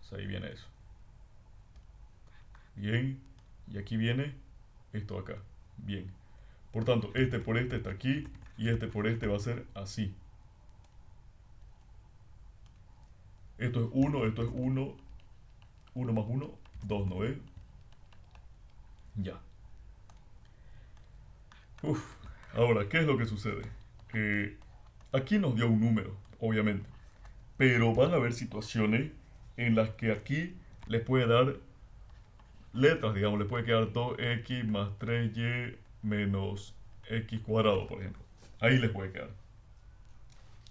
O sea, ahí viene eso. Bien, y aquí viene esto acá. Bien. Por tanto, este por este está aquí y este por este va a ser así. Esto es 1, esto es 1, 1 más 1, 2, ¿no es? Ya. Uf. Ahora, ¿qué es lo que sucede? Que aquí nos dio un número, obviamente. Pero van a haber situaciones en las que aquí les puede dar letras, digamos, le puede quedar 2x más 3y menos x cuadrado, por ejemplo. Ahí les puede quedar.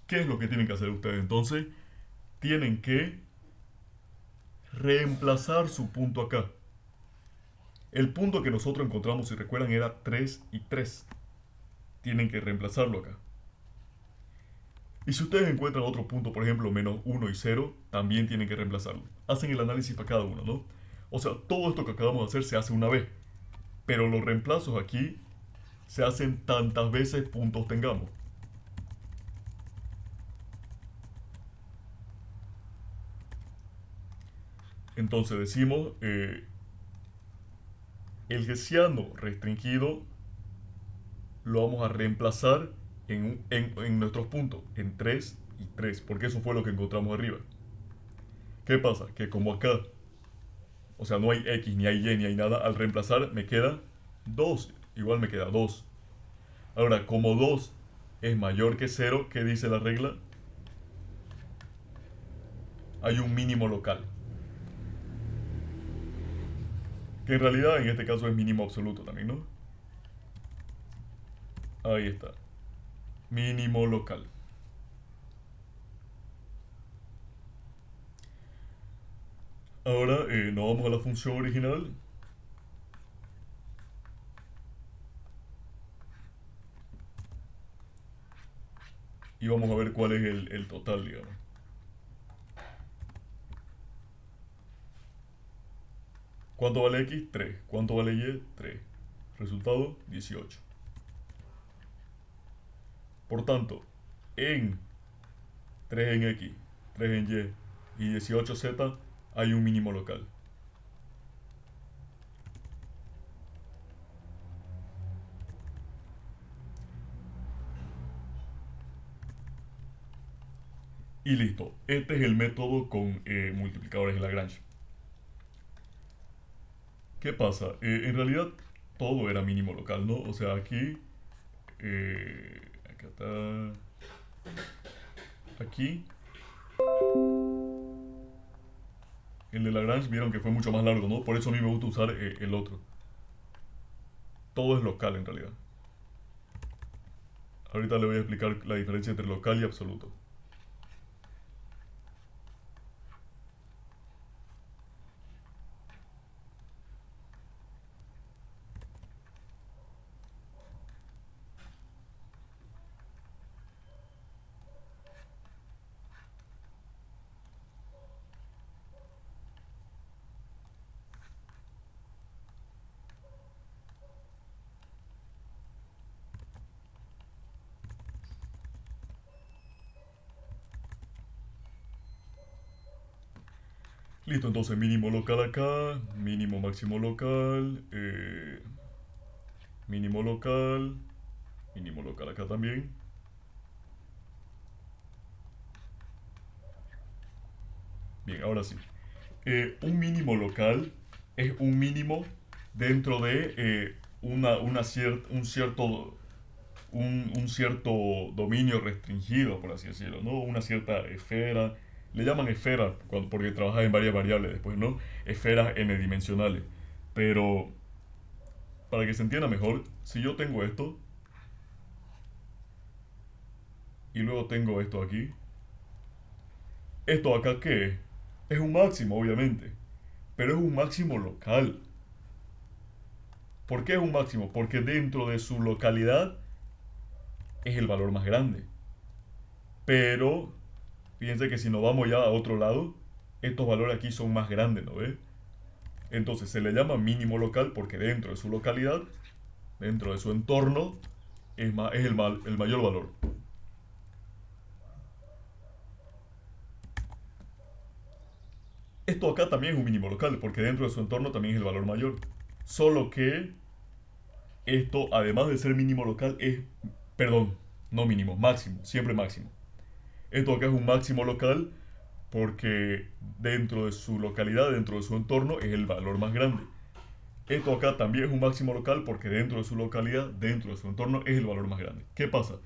¿Qué es lo que tienen que hacer ustedes? Entonces, tienen que reemplazar su punto acá. El punto que nosotros encontramos, si recuerdan, era 3 y 3. Tienen que reemplazarlo acá. Y si ustedes encuentran otro punto, por ejemplo, menos 1 y 0, también tienen que reemplazarlo. Hacen el análisis para cada uno, ¿no? O sea, todo esto que acabamos de hacer se hace una vez. Pero los reemplazos aquí se hacen tantas veces puntos tengamos. Entonces decimos, el hessiano restringido lo vamos a reemplazar en nuestros puntos, en 3 y 3, porque eso fue lo que encontramos arriba. ¿Qué pasa? Que como acá, o sea, no hay x, ni hay y, ni hay nada, al reemplazar me queda 2, igual me queda 2. Ahora, como 2 es mayor que 0, ¿qué dice la regla? Hay un mínimo local. Que en realidad en este caso es mínimo absoluto también, ¿no? Ahí está. Mínimo local. Ahora nos vamos a la función original. y vamos a ver cuál es el total, digamos. ¿Cuánto vale X? 3. ¿Cuánto vale Y? 3. Resultado, 18. Por tanto, en 3 en X, 3 en Y y 18Z hay un mínimo local. Y listo. Este es el método con multiplicadores de Lagrange. ¿Qué pasa? En realidad todo era mínimo local, ¿no? O sea, aquí... acá está... Aquí... El de Lagrange vieron que fue mucho más largo, ¿no? Por eso a mí me gusta usar el otro. Todo es local en realidad. Ahorita le voy a explicar la diferencia entre local y absoluto. Listo, entonces mínimo local acá, mínimo máximo local, mínimo local, mínimo local acá también. Bien, ahora sí. Un mínimo local es un mínimo dentro de un cierto dominio restringido, por así decirlo, ¿no? Una cierta esfera. Le llaman esfera porque trabaja en varias variables después, ¿no? Esferas n-dimensionales. Pero, para que se entienda mejor, si yo tengo esto y luego tengo esto aquí, ¿esto acá qué es? Es un máximo, obviamente, pero es un máximo local. ¿Por qué es un máximo? Porque dentro de su localidad es el valor más grande. Pero fíjense que si nos vamos ya a otro lado, estos valores aquí son más grandes, ¿no ves? Entonces se le llama mínimo local porque dentro de su localidad, dentro de su entorno, es el mayor valor. Esto acá también es un mínimo local porque dentro de su entorno también es el valor mayor. Solo que esto, además de ser mínimo local, es, perdón, no mínimo, máximo, siempre máximo. Esto acá es un máximo local porque dentro de su localidad, dentro de su entorno, es el valor más grande. Esto acá también es un máximo local porque dentro de su localidad, dentro de su entorno, es el valor más grande. ¿Qué pasa?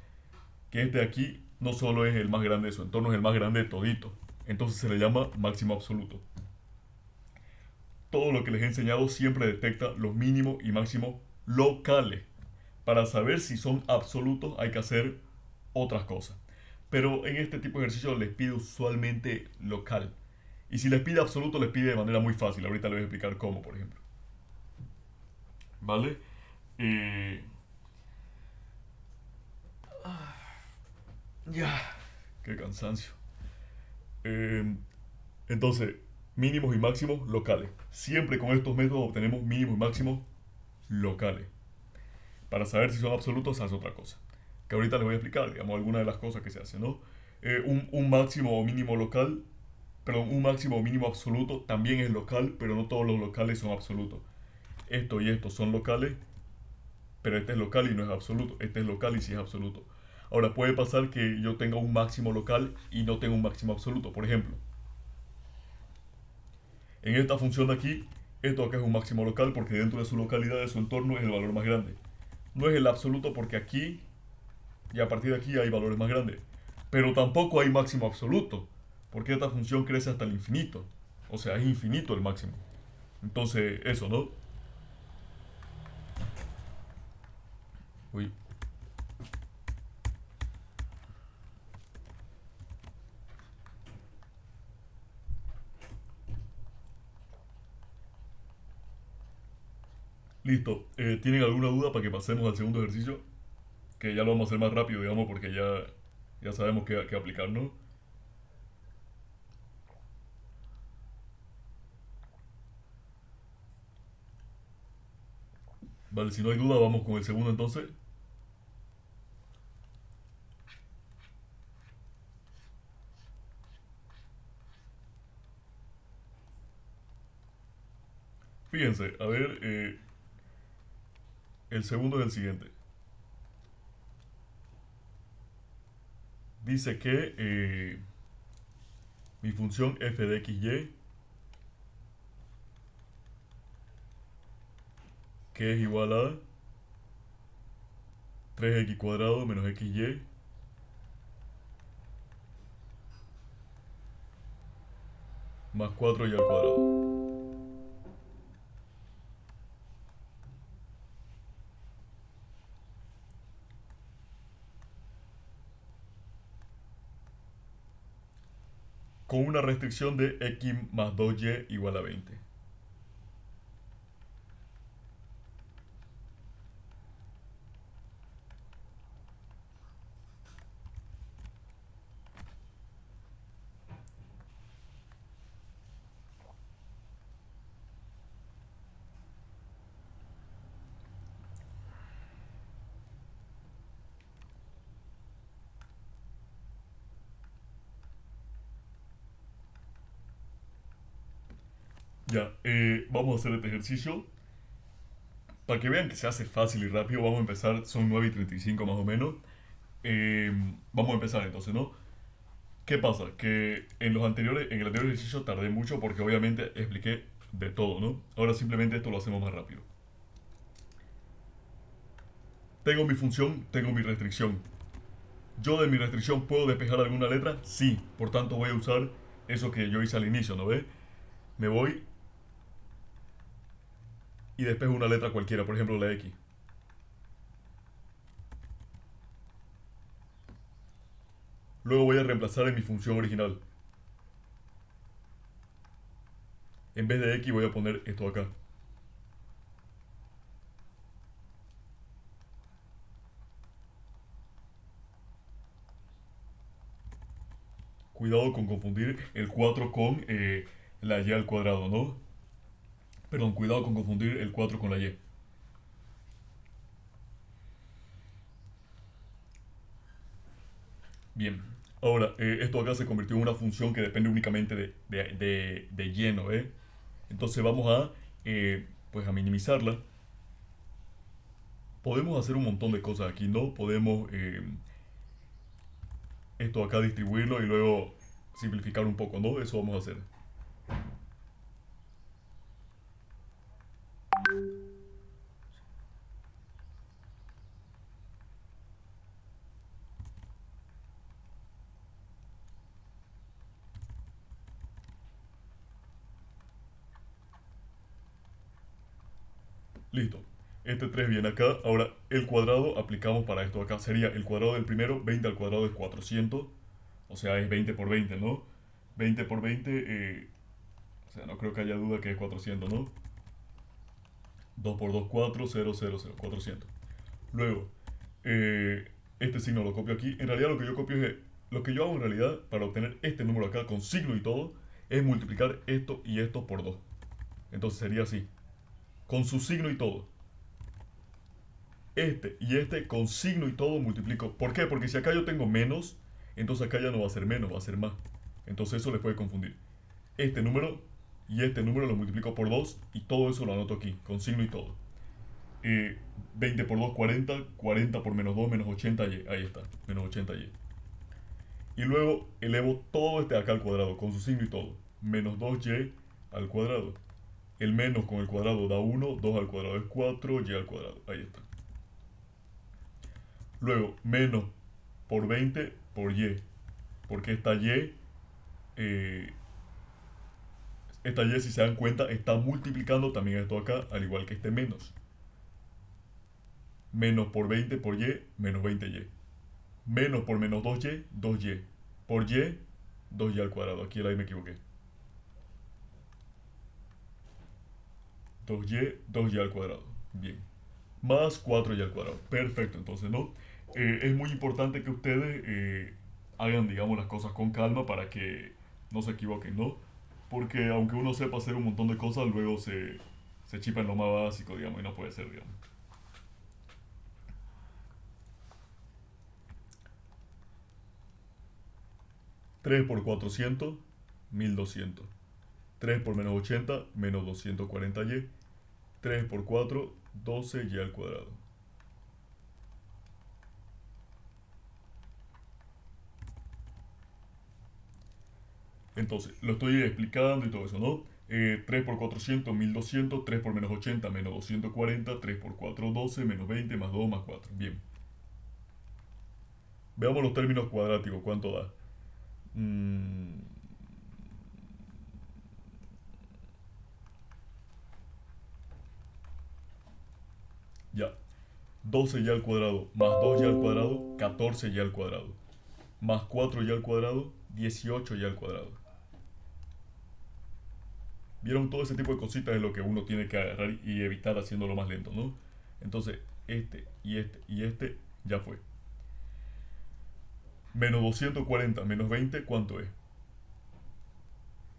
Que este de aquí no solo es el más grande de su entorno, es el más grande de todito. Entonces se le llama máximo absoluto. Todo lo que les he enseñado siempre detecta los mínimos y máximos locales. Para saber si son absolutos hay que hacer otras cosas. Pero en este tipo de ejercicio les pide usualmente local. Y si les pide absoluto, les pide de manera muy fácil. Ahorita les voy a explicar cómo, por ejemplo. ¿Vale? Eh, ya. Qué cansancio. Eh, entonces, mínimos y máximos locales. Siempre con estos métodos obtenemos mínimos y máximos locales. Para saber si son absolutos, se hace otra cosa. Que ahorita les voy a explicar, digamos, algunas de las cosas que se hacen, ¿no? Un máximo o mínimo local, perdón, un máximo o mínimo absoluto también es local, pero no todos los locales son absolutos. Esto y esto son locales, pero este es local y no es absoluto. Este es local y sí es absoluto. Ahora, puede pasar que yo tenga un máximo local y no tenga un máximo absoluto. Por ejemplo, en esta función de aquí, esto acá es un máximo local porque dentro de su localidad, de su entorno, es el valor más grande. No es el absoluto porque aquí y a partir de aquí hay valores más grandes. Pero tampoco hay máximo absoluto, porque esta función crece hasta el infinito. O sea, es infinito el máximo. Entonces, eso, ¿no? Uy. Listo. ¿Tienen alguna duda para que pasemos al segundo ejercicio? Que ya lo vamos a hacer más rápido, digamos, porque ya Ya sabemos qué aplicar, ¿no? Vale, si no hay duda, vamos con el segundo entonces. Fíjense, a ver, el segundo es el siguiente. Dice que mi función f de xy, que es igual a 3x cuadrado menos xy más 4y al cuadrado. Con una restricción de x más 2y igual a 20. Ya, vamos a hacer este ejercicio. Para que vean que se hace fácil y rápido, vamos a empezar. Son 9:35 más o menos. Vamos a empezar entonces, ¿no? ¿Qué pasa? Que en el anterior ejercicio tardé mucho porque obviamente expliqué de todo, ¿no? Ahora simplemente esto lo hacemos más rápido. Tengo mi función, tengo mi restricción. ¿Yo de mi restricción puedo despejar alguna letra? Sí. Por tanto voy a usar eso que yo hice al inicio, ¿no ve? Me voy y despejo una letra cualquiera, por ejemplo la X. Luego voy a reemplazar en mi función original. En vez de X voy a poner esto acá. Cuidado con confundir el 4 con la y al cuadrado, ¿no? Perdón, cuidado con confundir el 4 con la y. Bien. Ahora, esto acá se convirtió en una función que depende únicamente de y, ¿no? Entonces vamos a, pues a minimizarla. Podemos hacer un montón de cosas aquí, ¿no? Podemos esto acá distribuirlo y luego simplificar un poco, ¿no? Eso vamos a hacer. Listo. Este 3 viene acá. Ahora el cuadrado aplicamos para esto acá. Sería el cuadrado del primero. 20 al cuadrado es 400. O sea, es 20 por 20, ¿no? 20 por 20, o sea, no creo que haya duda que es 400, ¿no? 2 por 2, 4, 0, 0, 0, 400. Luego, este signo lo copio aquí. En realidad lo que yo copio es, lo que yo hago en realidad para obtener este número acá con signo y todo, es multiplicar esto y esto por 2. Entonces sería así, con su signo y todo. Este y este con signo y todo multiplico. ¿Por qué? Porque si acá yo tengo menos, entonces acá ya no va a ser menos, va a ser más. Entonces eso les puede confundir. Este número y este número lo multiplico por 2 y todo eso lo anoto aquí, con signo y todo. 20 por 2, 40. 40 por menos 2, menos 80y. Ahí está, menos 80y. Y luego elevo todo este acá al cuadrado, con su signo y todo. Menos 2y al cuadrado. El menos con el cuadrado da 1, 2 al cuadrado es 4, y al cuadrado. Ahí está. Luego, menos por 20 por y. Porque eh, esta y, si se dan cuenta, está multiplicando también esto acá, al igual que este menos. Menos por 20 por y, menos 20y. Menos por menos 2y, 2y. Por y, 2y al cuadrado. Aquí ahí me equivoqué. 2y, 2y al cuadrado. Bien. Más 4y al cuadrado. Perfecto, entonces, ¿no? Es muy importante que ustedes hagan, digamos, las cosas con calma para que no se equivoquen, ¿no? Porque aunque uno sepa hacer un montón de cosas, luego se chipa en lo más básico, digamos, y no puede ser, digamos. 3 por 400, 1200. 3 por menos 80, menos 240y. 3 por 4, 12y al cuadrado. Entonces, lo estoy explicando y todo eso, ¿no? 3 por 400, 1200. 3 por menos 80, menos 240. 3 por 4, 12, menos 20, más 2, más 4. Bien. Veamos los términos cuadráticos, ¿cuánto da? Mm, ya. 12 ya al cuadrado, más 2 ya al cuadrado, 14 ya al cuadrado. Más 4 ya al cuadrado, 18 ya al cuadrado. ¿Vieron? Todo ese tipo de cositas es lo que uno tiene que agarrar y evitar haciéndolo más lento, ¿no? Entonces, este y este y este ya fue. Menos 240 menos 20, ¿cuánto es?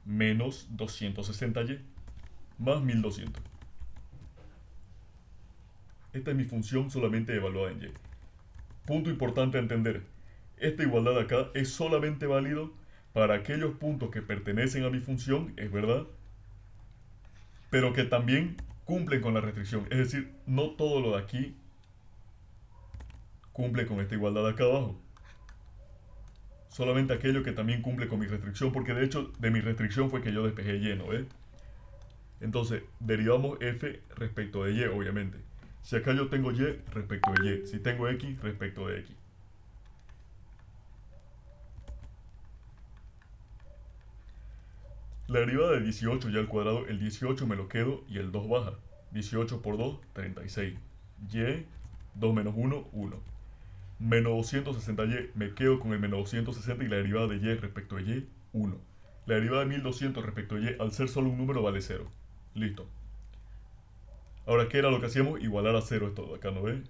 Menos 260y más 1200. Esta es mi función solamente evaluada en y. Punto importante a entender. Esta igualdad acá es solamente válido para aquellos puntos que pertenecen a mi función, es verdad, pero que también cumplen con la restricción. Es decir, no todo lo de aquí cumple con esta igualdad de acá abajo. Solamente aquello que también cumple con mi restricción, porque de hecho de mi restricción fue que yo despejé lleno, ¿eh? Entonces, derivamos f respecto de y, obviamente. Si acá yo tengo y respecto de y, si tengo x respecto de x. La derivada de 18 ya al cuadrado, el 18 me lo quedo y el 2 baja. 18 por 2, 36. Y, 2 menos 1, 1. Menos 260y, me quedo con el menos 260 y la derivada de y respecto de y, 1. La derivada de 1200 respecto de y, al ser solo un número, vale 0. Listo. Ahora, ¿qué era lo que hacíamos? Igualar a 0 esto de acá, ¿no ves?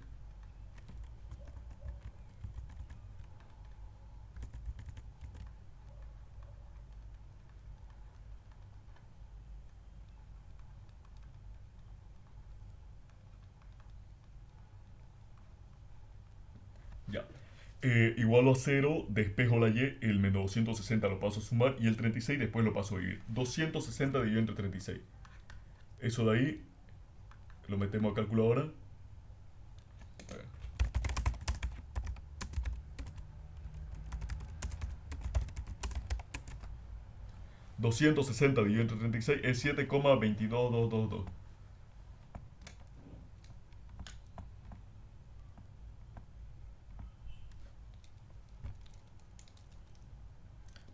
Ya. Igualo a 0, despejo la y, el menos 260 lo paso a sumar y el 36 después lo paso a dividir. 260 dividido entre 36. Eso de ahí lo metemos a calculadora. A ver. 260 dividido entre 36 es 7,22222.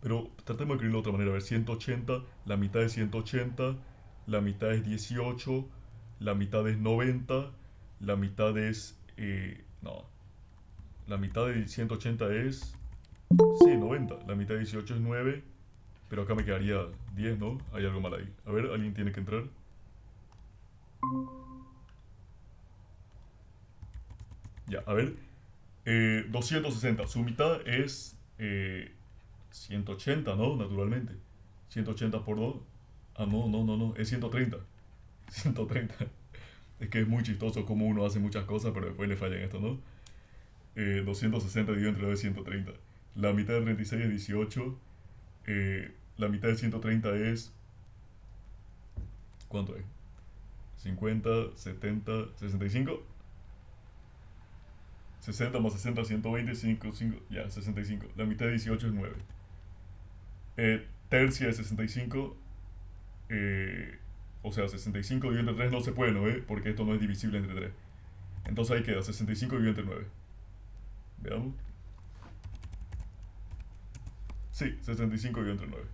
Pero tratemos de escribirlo de otra manera. A ver, 180, la mitad es 180, la mitad es 18, la mitad es 90, la mitad es... no, la mitad de 180 es... Sí, 90. La mitad de 18 es 9, pero acá me quedaría 10, ¿no? Hay algo mal ahí. A ver, alguien tiene que entrar. Ya, a ver. 260. Su mitad es 180, ¿no? Naturalmente. 180 por 2. Ah, no, no, no, no. Es 130. 130. Es que es muy chistoso como uno hace muchas cosas, pero después le falla en esto, ¿no? 260 dividido entre 2 es 130. La mitad de 36 es 18. La mitad de 130 es... ¿Cuánto es? 50, 70, 65. 60 más 60, 120, 5, 5, ya, 65. La mitad de 18 es 9. Tercia de 65, o sea, 65 dividido entre 3 no se puede, ¿no? Porque esto no es divisible entre 3. Entonces ahí queda 65 dividido entre 9. Veamos. Sí, 65 dividido entre 9.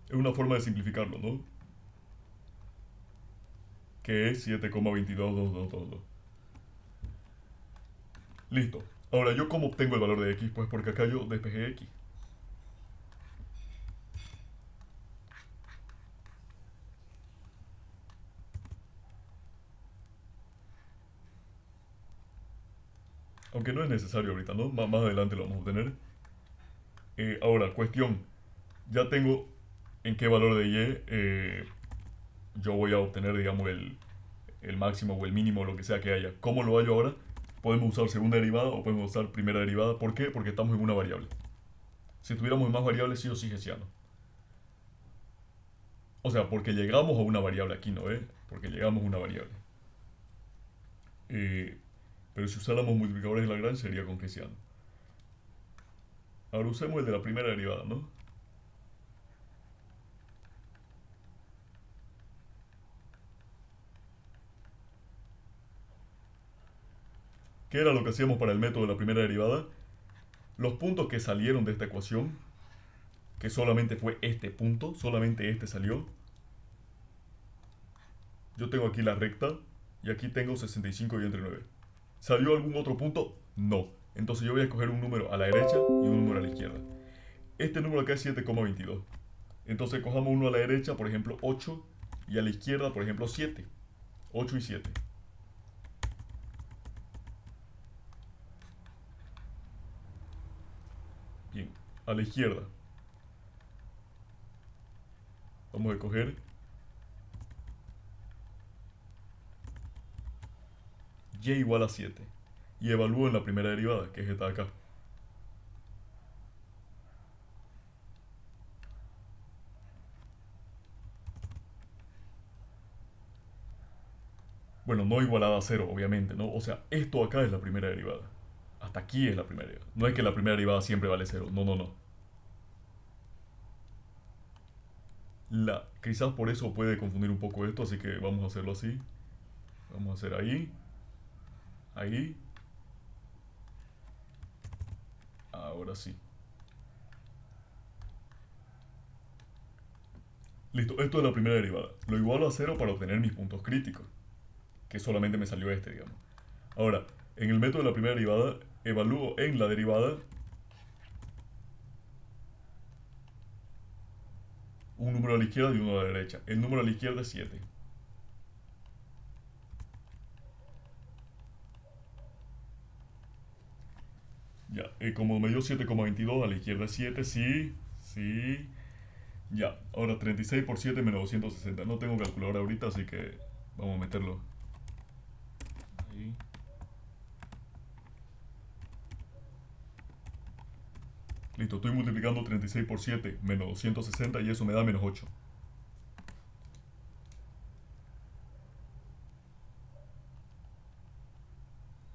Es una forma de simplificarlo, ¿no? Que es 7,22222. Listo. Ahora, ¿yo cómo obtengo el valor de x? Pues porque acá yo despejé x. Aunque no es necesario ahorita, ¿no? Más adelante lo vamos a obtener. Ahora, cuestión. Ya tengo en qué valor de y yo voy a obtener, digamos, el máximo o el mínimo, lo que sea que haya. ¿Cómo lo hallo ahora? Podemos usar segunda derivada o podemos usar primera derivada. ¿Por qué? Porque estamos en una variable. Si tuviéramos en más variables, sí o sí hessiano. O sea, porque llegamos a una variable aquí, ¿no? Porque llegamos a una variable. Eh, pero si usáramos multiplicadores de Lagrange sería con hessiano. Ahora usemos el de la primera derivada, ¿no? ¿Qué era lo que hacíamos para el método de la primera derivada? Los puntos que salieron de esta ecuación, que solamente fue este punto, solamente este salió. Yo tengo aquí la recta y aquí tengo 65 y entre 9. ¿Salió algún otro punto? No. Entonces yo voy a escoger un número a la derecha y un número a la izquierda. Este número acá es 7,22. Entonces cojamos uno a la derecha, por ejemplo 8, y a la izquierda, por ejemplo 7. 8 y 7. Bien, a la izquierda vamos a escoger y igual a 7. Y evalúo en la primera derivada, que es esta de acá. Bueno, no igualada a 0, obviamente, ¿no? O sea, esto acá es la primera derivada. Hasta aquí es la primera derivada. No es que la primera derivada siempre vale 0. No, no, no. Quizás por eso puede confundir un poco esto, así que vamos a hacerlo así. Vamos a hacer ahí, ahí, ahora sí. Listo, esto es la primera derivada. Lo igualo a 0 para obtener mis puntos críticos, que solamente me salió este, digamos. Ahora, en el método de la primera derivada, evalúo en la derivada un número a la izquierda y uno a la derecha. El número a la izquierda es 7. Ya, como me dio 7,22, a la izquierda es 7, sí, sí. Ya, ahora 36 por 7 menos 260. No tengo calculadora ahorita, así que vamos a meterlo ahí. Listo, estoy multiplicando 36 por 7 menos 260 y eso me da menos 8.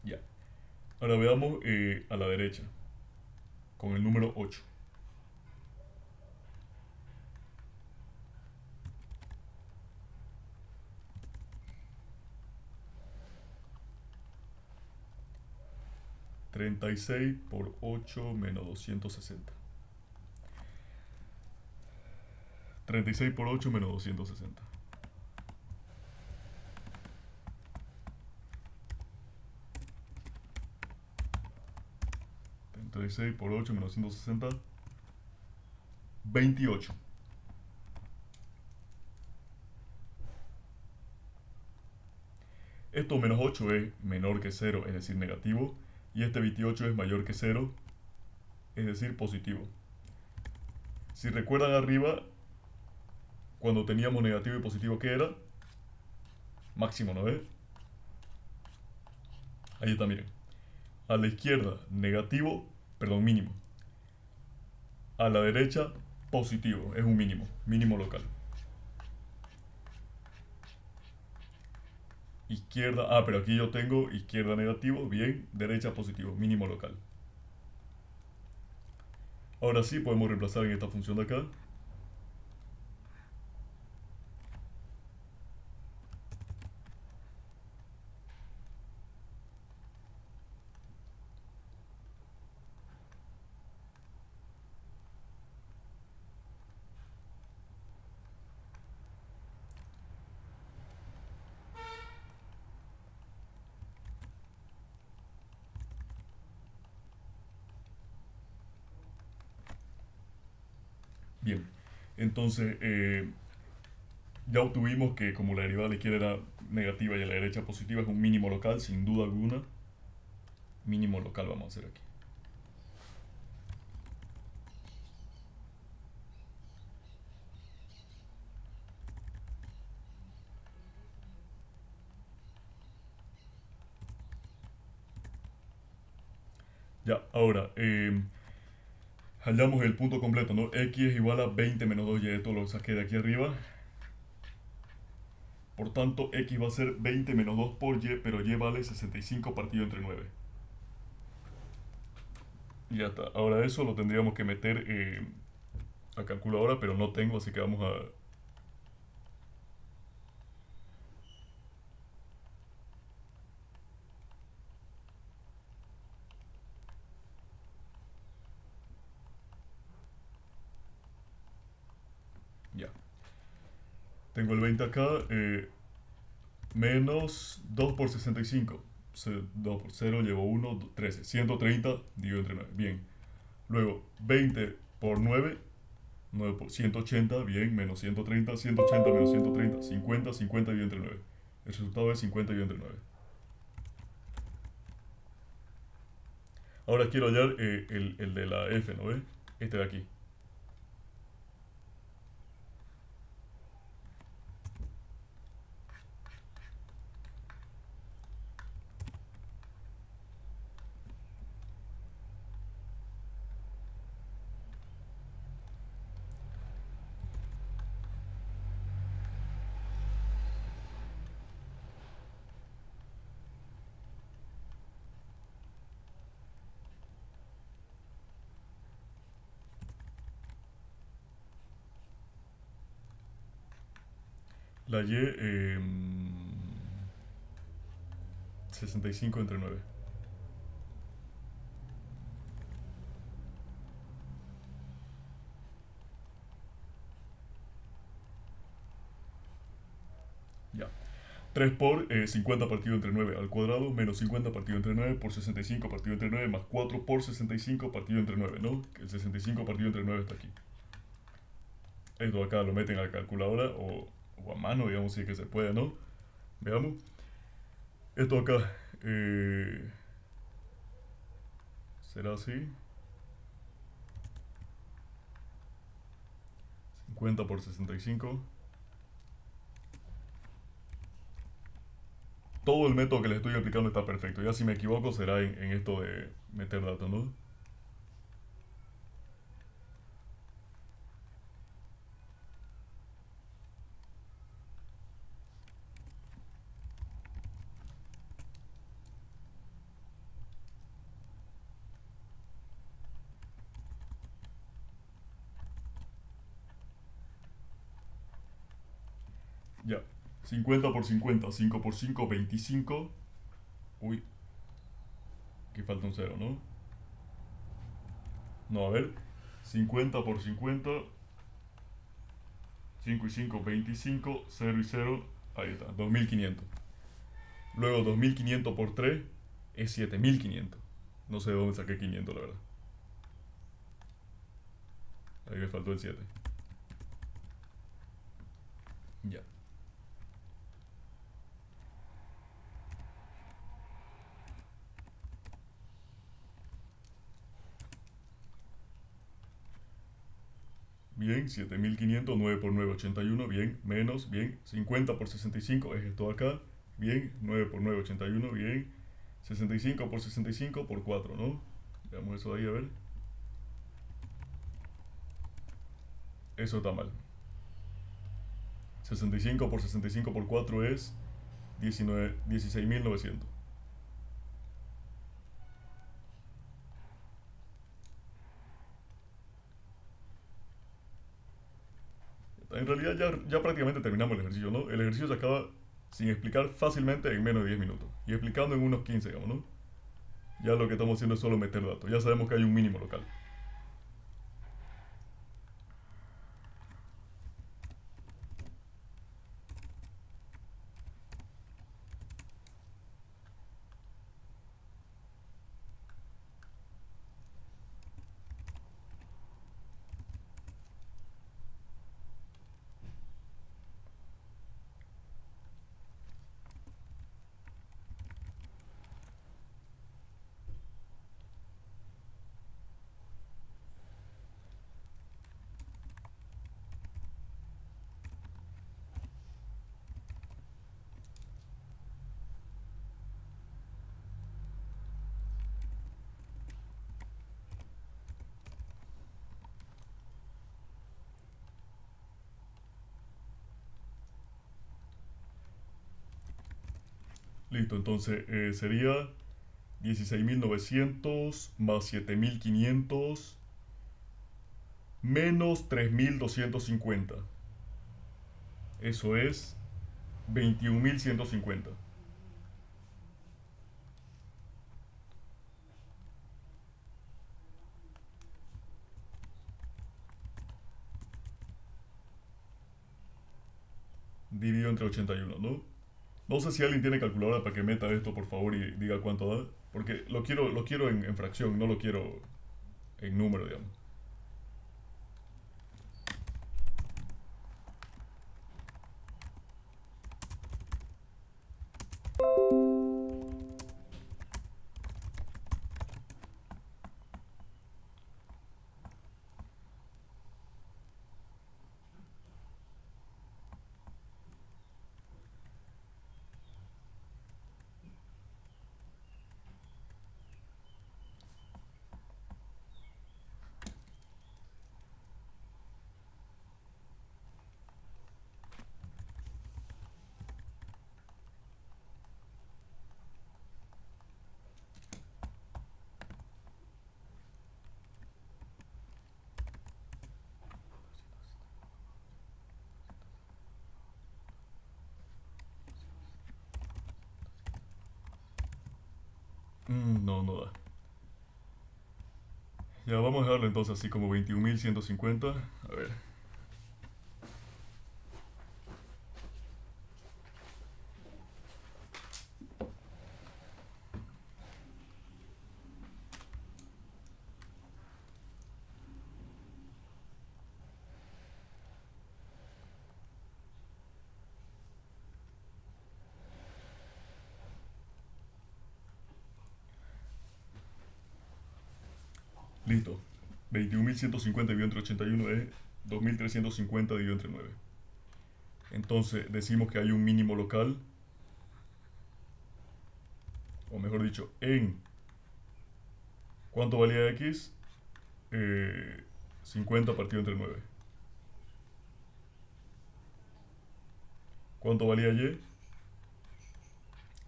Ya. Ahora veamos a la derecha, con el número 8. 36 por 8 menos 260. 36 por 8 menos 260. 36 por 8 menos 260. 28. Esto menos 8 es menor que 0, es decir, negativo. Y este 28 es mayor que 0, es decir, positivo. Si recuerdan arriba, cuando teníamos negativo y positivo, ¿qué era? Máximo, ¿no ves? Ahí está, miren. A la izquierda, negativo, perdón, mínimo. A la derecha, positivo, es un mínimo, mínimo local. Izquierda, pero aquí yo tengo izquierda negativo, bien, derecha positivo, mínimo local. Ahora sí podemos reemplazar en esta función de acá. Bien, entonces ya obtuvimos que como la derivada a la izquierda era negativa y a la derecha positiva es un mínimo local, sin duda alguna. Mínimo local vamos a hacer aquí. Ya, ahora, hallamos el punto completo, ¿no? X es igual a 20 menos 2y, esto lo saqué de aquí arriba. Por tanto, X va a ser 20 menos 2 por Y, pero Y vale 65 partido entre 9. Y ya está. Ahora eso lo tendríamos que meter a calculadora, pero no tengo, así que vamos a... Ya. Tengo el 20 acá, menos 2 por 65. 2 por 0 llevo 1, 13. 130 dividido entre 9. Bien. Luego, 20 por 9, 9 por 180, bien, menos 130, 180 menos 130, 50, 50 dividido entre 9. El resultado es 50 dividido entre 9. Ahora quiero hallar el de la F, ¿no ves? Este de aquí. La Y, 65 entre 9. Ya. 3 por 50 partido entre 9 al cuadrado, menos 50 partido entre 9 por 65 partido entre 9, más 4 por 65 partido entre 9, ¿no? Que el 65 partido entre 9 está aquí. Esto acá lo meten a la calculadora o a mano, digamos, si es que se puede, ¿no? Veamos. Esto acá será así. 50 por 65. Todo el método que les estoy aplicando está perfecto. Ya si me equivoco será en esto de meter datos, ¿no? Ya. 50 por 50, 5 por 5, 25. Uy, aquí falta un cero, ¿no? No, a ver. 50 por 50, 5 y 5, 25, 0 y 0. Ahí está, 2500. Luego 2500 por 3 es 7500. No sé de dónde saqué 500, la verdad. Ahí me faltó el 7. Ya. Bien, 7500, 9 por 9, 81. Bien, menos, bien. 50 por 65 es esto de acá. Bien, 9 por 9, 81. Bien. 65 por 65 por 4, ¿no? Veamos eso de ahí, a ver. Eso está mal. 65 por 65 por 4 es 16.900. En realidad ya prácticamente terminamos el ejercicio, ¿no? El ejercicio se acaba sin explicar fácilmente en menos de 10 minutos. Y explicando en unos 15, digamos, ¿no? Ya lo que estamos haciendo es solo meter datos. Ya sabemos que hay un mínimo local. Listo, entonces sería 16.900 más 7.500 menos 3.250. Eso es 21.150. Dividido entre 81, ¿no? No sé si alguien tiene calculadora para que meta esto, por favor, y diga cuánto da. Porque lo quiero en fracción, no lo quiero en número, digamos. No, no da. Ya, vamos a dejarlo entonces así como 21.150. A ver. Listo. 21.150 dividido entre 81 es 2.350 dividido entre 9. Entonces decimos que hay un mínimo local, o mejor dicho, en ¿cuánto valía X? 50 partido entre 9. ¿Cuánto valía Y?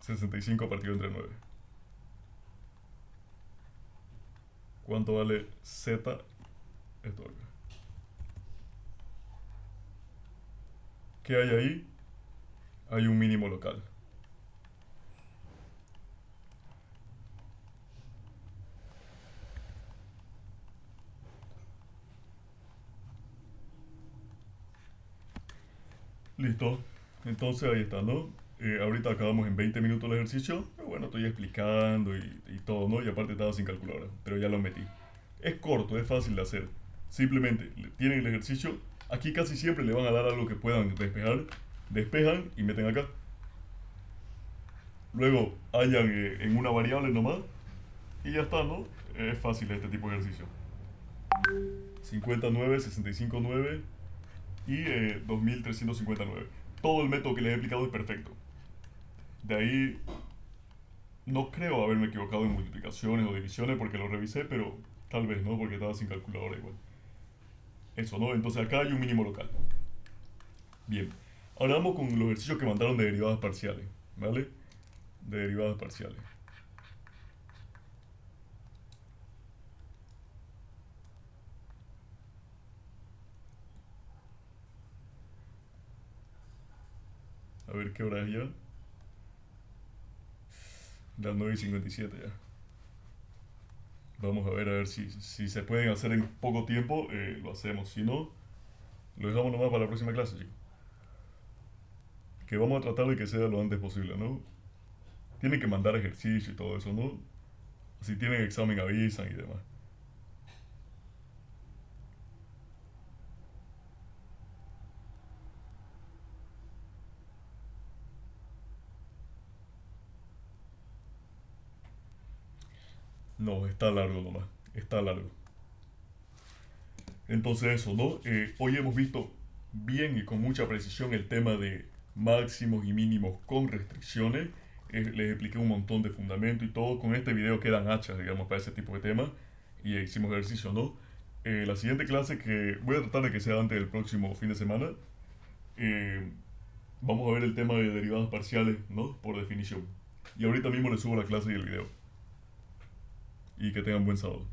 65 partido entre 9. ¿Cuánto vale Z? Esto acá. ¿Qué hay ahí? Hay un mínimo local. Listo. Entonces ahí está, ¿no? Ahorita acabamos en 20 minutos el ejercicio. Pero bueno, estoy explicando y todo, ¿no? Y aparte estaba sin calculadora, pero ya lo metí. Es corto, es fácil de hacer. Simplemente tienen el ejercicio. Aquí casi siempre le van a dar algo que puedan despejar. Despejan y meten acá. Luego hallan en una variable nomás. Y ya está, ¿no? Es fácil este tipo de ejercicio. 59, 65, 9 y 2359. Todo el método que les he explicado es perfecto. De ahí no creo haberme equivocado en multiplicaciones o divisiones porque lo revisé, pero tal vez no, porque estaba sin calculadora igual. Eso, ¿no? Entonces acá hay un mínimo local. Bien. Ahora vamos con los ejercicios que mandaron de derivadas parciales. ¿Vale? De derivadas parciales. A ver qué hora es ya. Las 9:57 ya. Vamos a ver si se pueden hacer en poco tiempo, lo hacemos. Si no, lo dejamos nomás para la próxima clase, chicos. Que vamos a tratar de que sea lo antes posible, ¿no? Tienen que mandar ejercicio y todo eso, ¿no? Si tienen examen avisan y demás. No, está largo nomás. Está largo. Entonces eso, ¿no? Hoy hemos visto bien y con mucha precisión el tema de máximos y mínimos con restricciones. Les expliqué un montón de fundamento y todo. Con este video quedan hachas, digamos, para ese tipo de temas. Y hicimos ejercicio, ¿no? La siguiente clase que voy a tratar de que sea antes del próximo fin de semana. eh, Vamos a ver el tema de derivadas parciales, ¿no? Por definición. Y ahorita mismo les subo la clase y el video. Y que tengan buen sábado.